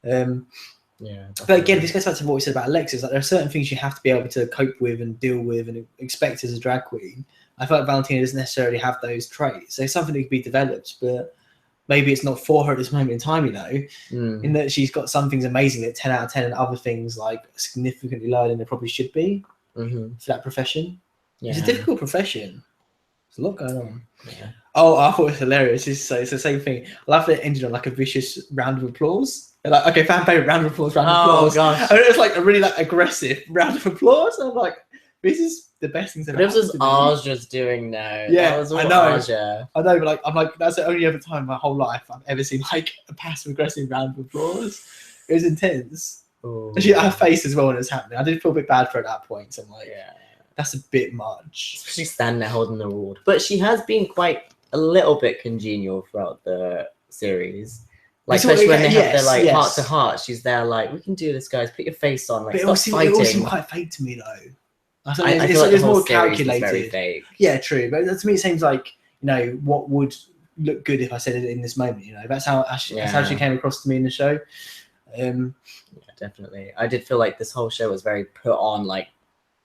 [SPEAKER 2] Yeah.
[SPEAKER 1] But again, this goes back to what we said about Alexis. Like, there are certain things you have to be able to cope with and deal with and expect as a drag queen. I feel like Valentina doesn't necessarily have those traits. So it's something that can be developed, but maybe it's not for her at this moment in time, you know, in that she's got some things amazing at 10 out of 10 and other things like significantly lower than they probably should be for that profession. Yeah. It's a difficult profession. There's a lot going on.
[SPEAKER 2] Yeah.
[SPEAKER 1] Oh, I thought it was hilarious. It's the same thing. I love that it ended on like a vicious round of applause. They're like, okay, fan favorite, round of applause, round of applause.
[SPEAKER 2] Oh, gosh.
[SPEAKER 1] And it was like a really like aggressive round of applause. And I'm like, this is the best thing that
[SPEAKER 2] This was Aja's doing now.
[SPEAKER 1] Yeah,
[SPEAKER 2] that was all
[SPEAKER 1] I know.
[SPEAKER 2] Aja.
[SPEAKER 1] I know, but like, I'm like, that's the only other time in my whole life I've ever seen like a passive aggressive round of applause. It was intense. She had her face as well when it was happening. I did feel a bit bad for her at that point. So I'm like, that's a bit much.
[SPEAKER 2] She's standing there holding the award. But she has been quite a little bit congenial throughout the series. Like, especially when they have their like heart to heart, she's there like, "We can do this, guys. Put your face on." Like,
[SPEAKER 1] but
[SPEAKER 2] stop fighting.
[SPEAKER 1] It all seemed quite fake to me though.
[SPEAKER 2] I feel like the whole
[SPEAKER 1] more
[SPEAKER 2] series
[SPEAKER 1] calculated.
[SPEAKER 2] was very fake.
[SPEAKER 1] Yeah, true. But to me, it seems like, you know, what would look good if I said it in this moment. You know, that's how she came across to me in the show.
[SPEAKER 2] Yeah, definitely. I did feel like this whole show was very put on. Like,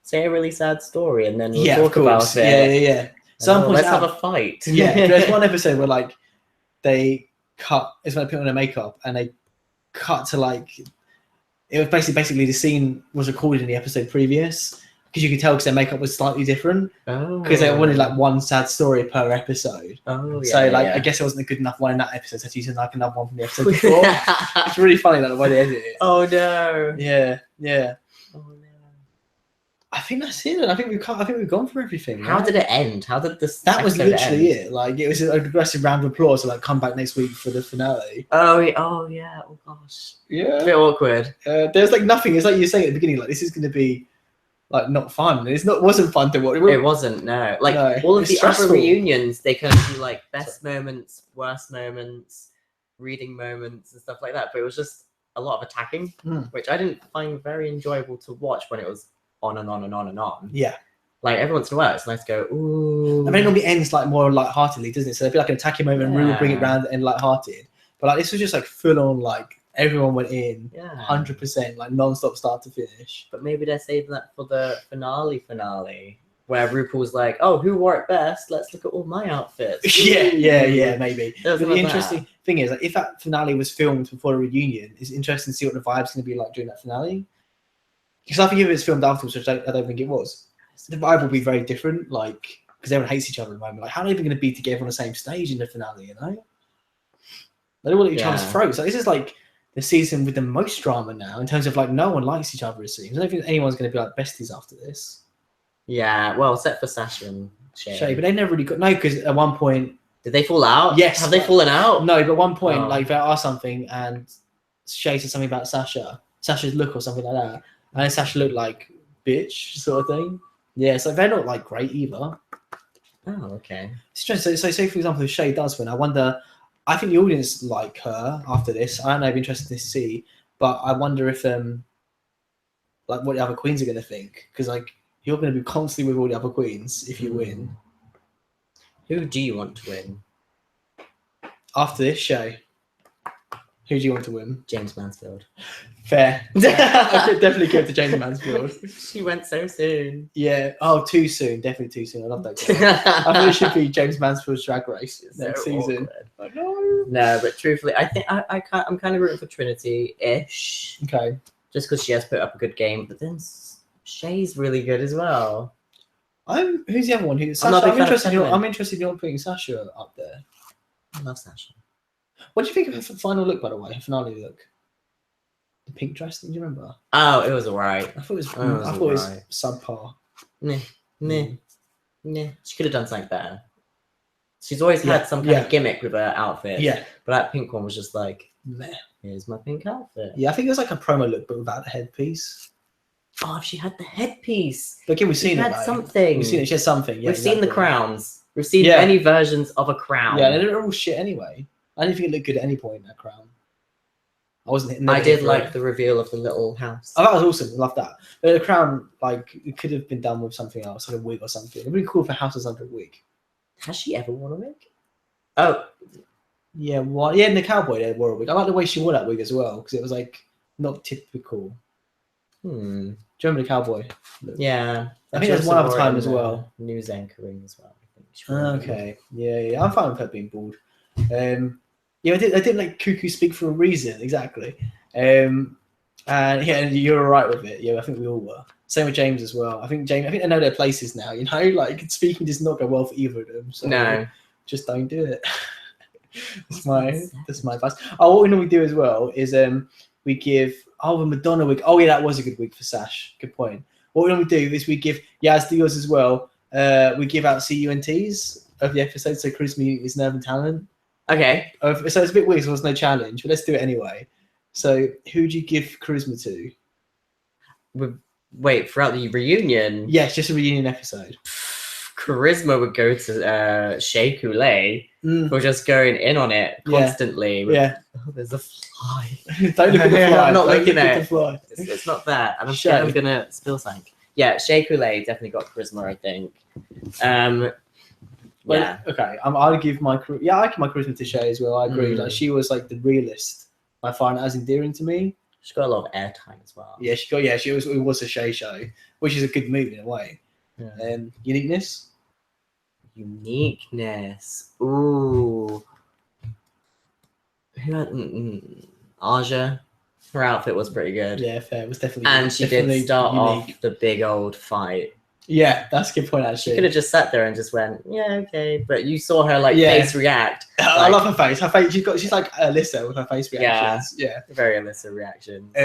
[SPEAKER 2] say a really sad story, and then we'll talk about it.
[SPEAKER 1] Yeah.
[SPEAKER 2] Let's have a fight.
[SPEAKER 1] Yeah, there's one episode where like they cut. It's when they put on their makeup and they cut to like it was basically the scene was recorded in the episode previous because you could tell because their makeup was slightly different because they wanted like one sad story per episode. I guess it wasn't a good enough one in that episode, so using like another one from the episode before. It's really funny like the way they edit it.
[SPEAKER 2] Oh no.
[SPEAKER 1] Yeah.
[SPEAKER 2] Oh no.
[SPEAKER 1] I think that's it. I think we've gone for everything.
[SPEAKER 2] How did it end? How did this?
[SPEAKER 1] That was literally it. Like it was an aggressive round of applause. So like, come back next week for the finale.
[SPEAKER 2] Oh yeah. Oh gosh.
[SPEAKER 1] Yeah.
[SPEAKER 2] A bit awkward.
[SPEAKER 1] There's like nothing. It's like you were saying at the beginning. Like this is going to be like not fun. Wasn't fun to watch.
[SPEAKER 2] It wasn't. No. Like all of the other reunions, they kind of do like best moments, worst moments, reading moments, and stuff like that. But it was just a lot of attacking, which I didn't find very enjoyable to watch when it was on and on and on and on.
[SPEAKER 1] Yeah.
[SPEAKER 2] Like every once in a while, it's nice to go, ooh.
[SPEAKER 1] I mean, it normally ends like more light-heartedly, doesn't it? So there'd be like an attacking moment and Ru will bring it round and light-hearted. But like this was just like full on, like everyone went in, 100%, like non-stop start to finish.
[SPEAKER 2] But maybe they're saving that for the finale, where RuPaul's like, oh, who wore it best? Let's look at all my outfits.
[SPEAKER 1] yeah, maybe. But the
[SPEAKER 2] like
[SPEAKER 1] interesting thing is, like, if that finale was filmed before a reunion, it's interesting to see what the vibe's going to be like during that finale. Because I think if it's filmed afterwards, which I don't think it was, the vibe will be very different. Like, because everyone hates each other at the moment. Like, how are they even going to be together on the same stage in the finale? You know, they don't want at each other's throats. Like, this is like the season with the most drama now in terms of like no one likes each other. It seems. I don't think anyone's going to be like besties after this.
[SPEAKER 2] Yeah, well, except for Sasha and Shay.
[SPEAKER 1] But they never really got because at one point.
[SPEAKER 2] Did they fall out?
[SPEAKER 1] Yes.
[SPEAKER 2] Have they fallen out?
[SPEAKER 1] No, but at one point, like they asked something and Shay said something about Sasha's look or something like that, and then Sasha looked like bitch sort of thing. Yeah, so they're not like great either.
[SPEAKER 2] Oh, okay.
[SPEAKER 1] It's just so say for example, if Shay does win, I think the audience like her after this. I don't know, it'd be interesting to see, but I wonder if like what the other queens are going to think, because like you're going to be constantly with all the other queens if you win.
[SPEAKER 2] Who do you want to win?
[SPEAKER 1] After this, Shay. Who do you want to win?
[SPEAKER 2] James Mansfield.
[SPEAKER 1] Fair. I could definitely go to James Mansfield.
[SPEAKER 2] She went so soon.
[SPEAKER 1] Yeah. Oh, too soon. Definitely too soon. I love that girl. I think it should be James Mansfield's Drag Race next season.
[SPEAKER 2] I know. No, but truthfully, I think I'm kind of rooting for Trinity-ish.
[SPEAKER 1] Okay.
[SPEAKER 2] Just because she has put up a good game, but then Shay's really good as well.
[SPEAKER 1] Who's the other one? I'm interested in your putting Sasha up there.
[SPEAKER 2] I love Sasha.
[SPEAKER 1] What do you think of her final look, by the way? Her finale look. The pink dress. Do you remember?
[SPEAKER 2] Oh, it was alright.
[SPEAKER 1] I thought it was subpar.
[SPEAKER 2] Nah. She could have done something better. She's always had some kind of gimmick with her outfit.
[SPEAKER 1] Yeah.
[SPEAKER 2] But that pink one was just like,
[SPEAKER 1] meh.
[SPEAKER 2] Here's my pink outfit.
[SPEAKER 1] Yeah, I think it was like a promo look, but without the headpiece.
[SPEAKER 2] Oh, if she had the headpiece.
[SPEAKER 1] But again, we've seen it.
[SPEAKER 2] Something.
[SPEAKER 1] We've seen it. She had something. Yeah,
[SPEAKER 2] we've seen the crowns. We've seen many versions of a crown.
[SPEAKER 1] Yeah, and they're all shit anyway. I didn't think it looked good at any point in that crown.
[SPEAKER 2] I did like the reveal of the little house.
[SPEAKER 1] Oh, that was awesome. I love that. But the crown, like, it could have been done with something else, like a wig or something. It'd be cool if a house was under a wig.
[SPEAKER 2] Has she ever worn a wig? Oh.
[SPEAKER 1] Yeah, what? Yeah, in the cowboy they wore a wig. I like the way she wore that wig as well, because it was like not typical. Do you remember the cowboy look?
[SPEAKER 2] Yeah.
[SPEAKER 1] I think there's one other time as well.
[SPEAKER 2] News anchoring as well.
[SPEAKER 1] I think okay. Yeah. I'm fine with her being bald. Yeah, I didn't like cuckoo speak for a reason, exactly. And you're right with it. Yeah, I think we all were. Same with James as well. I think they know their places now, you know? Like, speaking does not go well for either of them. So
[SPEAKER 2] no.
[SPEAKER 1] Just don't do it. That's my advice. Oh, what we normally do as well is we give the Madonna wig. Oh yeah, that was a good wig for Sash. Good point. What we normally do is we give Yaz do yours as well. We give out CUNTs of the episode, so Charisma is Nerve and Talent.
[SPEAKER 2] Okay.
[SPEAKER 1] So it's a bit weird, so there's no challenge, but let's do it anyway. So who do you give Charisma to?
[SPEAKER 2] Wait, throughout the reunion?
[SPEAKER 1] Yes, just a reunion episode.
[SPEAKER 2] Charisma would go to Shea Coulee for just going in on it constantly.
[SPEAKER 1] Yeah.
[SPEAKER 2] Oh, there's a fly.
[SPEAKER 1] Don't look at the fly.
[SPEAKER 2] I'm not looking at
[SPEAKER 1] the fly.
[SPEAKER 2] It's not that. I'm scared I'm going to spill something. Yeah, Shea Coulee definitely got Charisma, I think.
[SPEAKER 1] Well, okay. I'll give my charisma to Shay as well. I agree. Like, she was like the realist. I find it as endearing to me.
[SPEAKER 2] She got a lot of airtime as well.
[SPEAKER 1] Yeah, it was a Shay show, which is a good move in a way. Yeah. Uniqueness.
[SPEAKER 2] Ooh. Who had Aja? Her outfit was pretty good.
[SPEAKER 1] Yeah, fair. It was definitely.
[SPEAKER 2] And she did start off the big old fight.
[SPEAKER 1] Yeah, that's a good point, actually.
[SPEAKER 2] She could have just sat there and just went, yeah, okay. But you saw her face react.
[SPEAKER 1] I love her face. Her face. She's like Alyssa with her face reactions. Yeah.
[SPEAKER 2] Very Alyssa reactions.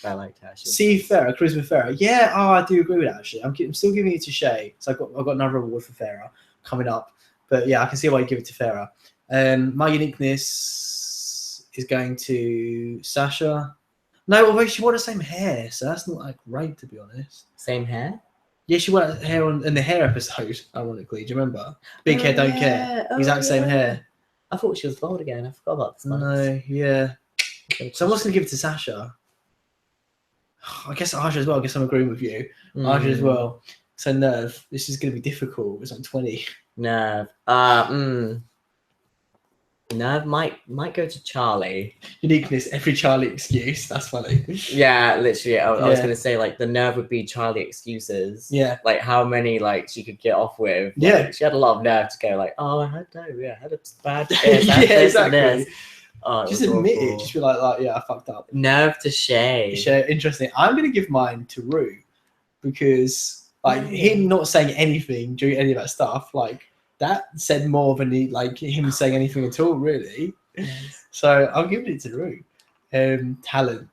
[SPEAKER 2] I liked her.
[SPEAKER 1] Charisma Farah. Yeah, I do agree with that, actually. I'm still giving it to Shay. So I've got another award for Farah coming up. But yeah, I can see why you give it to Farah. My uniqueness is going to Sasha. No, although she wore the same hair, so that's not like great, to be honest.
[SPEAKER 2] Same hair?
[SPEAKER 1] Yeah, she wore hair in the hair episode, ironically. Do you remember? Big hair, don't care. Exact same hair.
[SPEAKER 2] I thought she was bald again. I forgot about this.
[SPEAKER 1] No, yeah. So I'm just going to give it to Sasha. I guess Aja as well. I guess I'm agreeing with you. Aja as well. So Nerve, this is going to be difficult. It's on 20.
[SPEAKER 2] Nerve. Nerve might go to Charlie.
[SPEAKER 1] Uniqueness, every Charlie excuse. That's funny.
[SPEAKER 2] Yeah, literally. I was gonna say like the nerve would be Charlie excuses.
[SPEAKER 1] Yeah.
[SPEAKER 2] Like how many like she could get off with. Like,
[SPEAKER 1] Yeah.
[SPEAKER 2] she had a lot of nerve to go like, oh, I had diarrhea, I had a bad day.
[SPEAKER 1] Yeah, exactly.
[SPEAKER 2] Oh,
[SPEAKER 1] just admit it. Just be like, yeah, I fucked up.
[SPEAKER 2] Nerve to Shay.
[SPEAKER 1] Interesting. I'm gonna give mine to Ru because like him not saying anything during any of that stuff, like that said more than him saying anything at all, really.
[SPEAKER 2] Yes.
[SPEAKER 1] So I'll give it to Ru. Talent.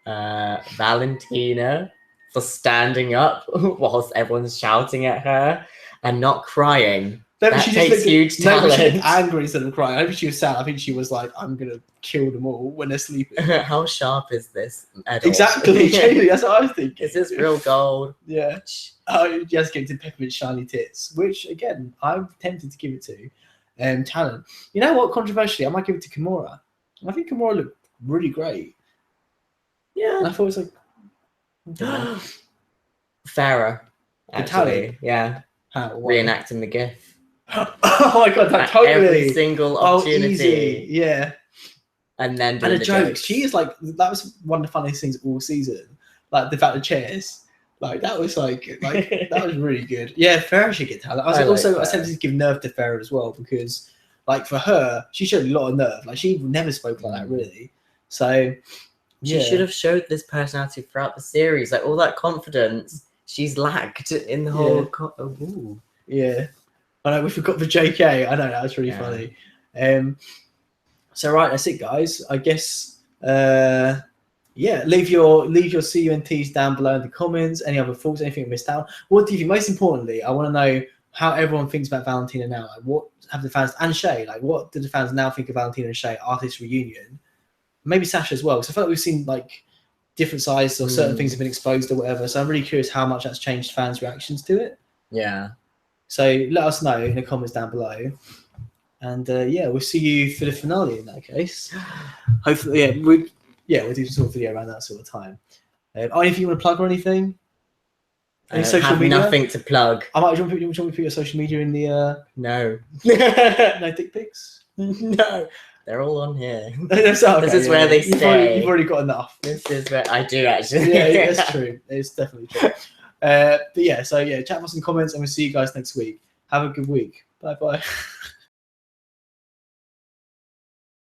[SPEAKER 2] Valentina for standing up whilst everyone's shouting at her and not crying. That takes huge talent.
[SPEAKER 1] She looked angry instead of crying. I don't think she was sad. I think she was like, I'm going to kill them all when they're sleeping.
[SPEAKER 2] How sharp is this medal?
[SPEAKER 1] Exactly. That's what I was thinking.
[SPEAKER 2] Is this real gold?
[SPEAKER 1] Yeah. Oh, just give it to Peppermint Shiny Tits, which, again, I'm tempted to give it to. Talent. You know what? Controversially, I might give it to Kimura. I think Kimura looked really great.
[SPEAKER 2] Yeah.
[SPEAKER 1] And I thought it was like...
[SPEAKER 2] Farah. Actually. Yeah.
[SPEAKER 1] How?
[SPEAKER 2] Reenacting the GIF.
[SPEAKER 1] Oh my god, that totally
[SPEAKER 2] every single opportunity.
[SPEAKER 1] Easy. Yeah.
[SPEAKER 2] And then
[SPEAKER 1] a joke. She is like that was one of the funniest things all season. Like the fact the chairs. Like that was like that was really good. Yeah, Farrah should get talent. I was tempted to give nerve to Farrah as well because like for her, she showed a lot of nerve. Like she never spoke like that really. So
[SPEAKER 2] she should have showed this personality throughout the series. Like all that confidence she's lacked in the whole
[SPEAKER 1] Yeah. I know we forgot the JK. I know that was really funny. So right, that's it, guys. I guess leave your CUNTs down below in the comments. Any other thoughts? Anything we missed out? What do you think? Most importantly, I want to know how everyone thinks about Valentina now. Like, what have the fans and Shay? Like, what do the fans now think of Valentina and Shay after this reunion? Maybe Sasha as well. Because I feel like we've seen like different sides or certain things have been exposed or whatever. So I'm really curious how much that's changed fans' reactions to it.
[SPEAKER 2] Yeah.
[SPEAKER 1] So let us know in the comments down below. And we'll see you for the finale in that case. Hopefully, we'll do some sort of video around that sort of time. Anything you want to plug or anything?
[SPEAKER 2] Any social media? Nothing to plug.
[SPEAKER 1] I might. Do you want me to put your social media in the?
[SPEAKER 2] No.
[SPEAKER 1] No dick pics.
[SPEAKER 2] No, they're all on here.
[SPEAKER 1] This is
[SPEAKER 2] where they stay.
[SPEAKER 1] You've already got enough.
[SPEAKER 2] This is where I do actually.
[SPEAKER 1] Yeah, that's true. It's definitely true. Chat with us in the comments, and we'll see you guys next week. Have a good week. Bye bye.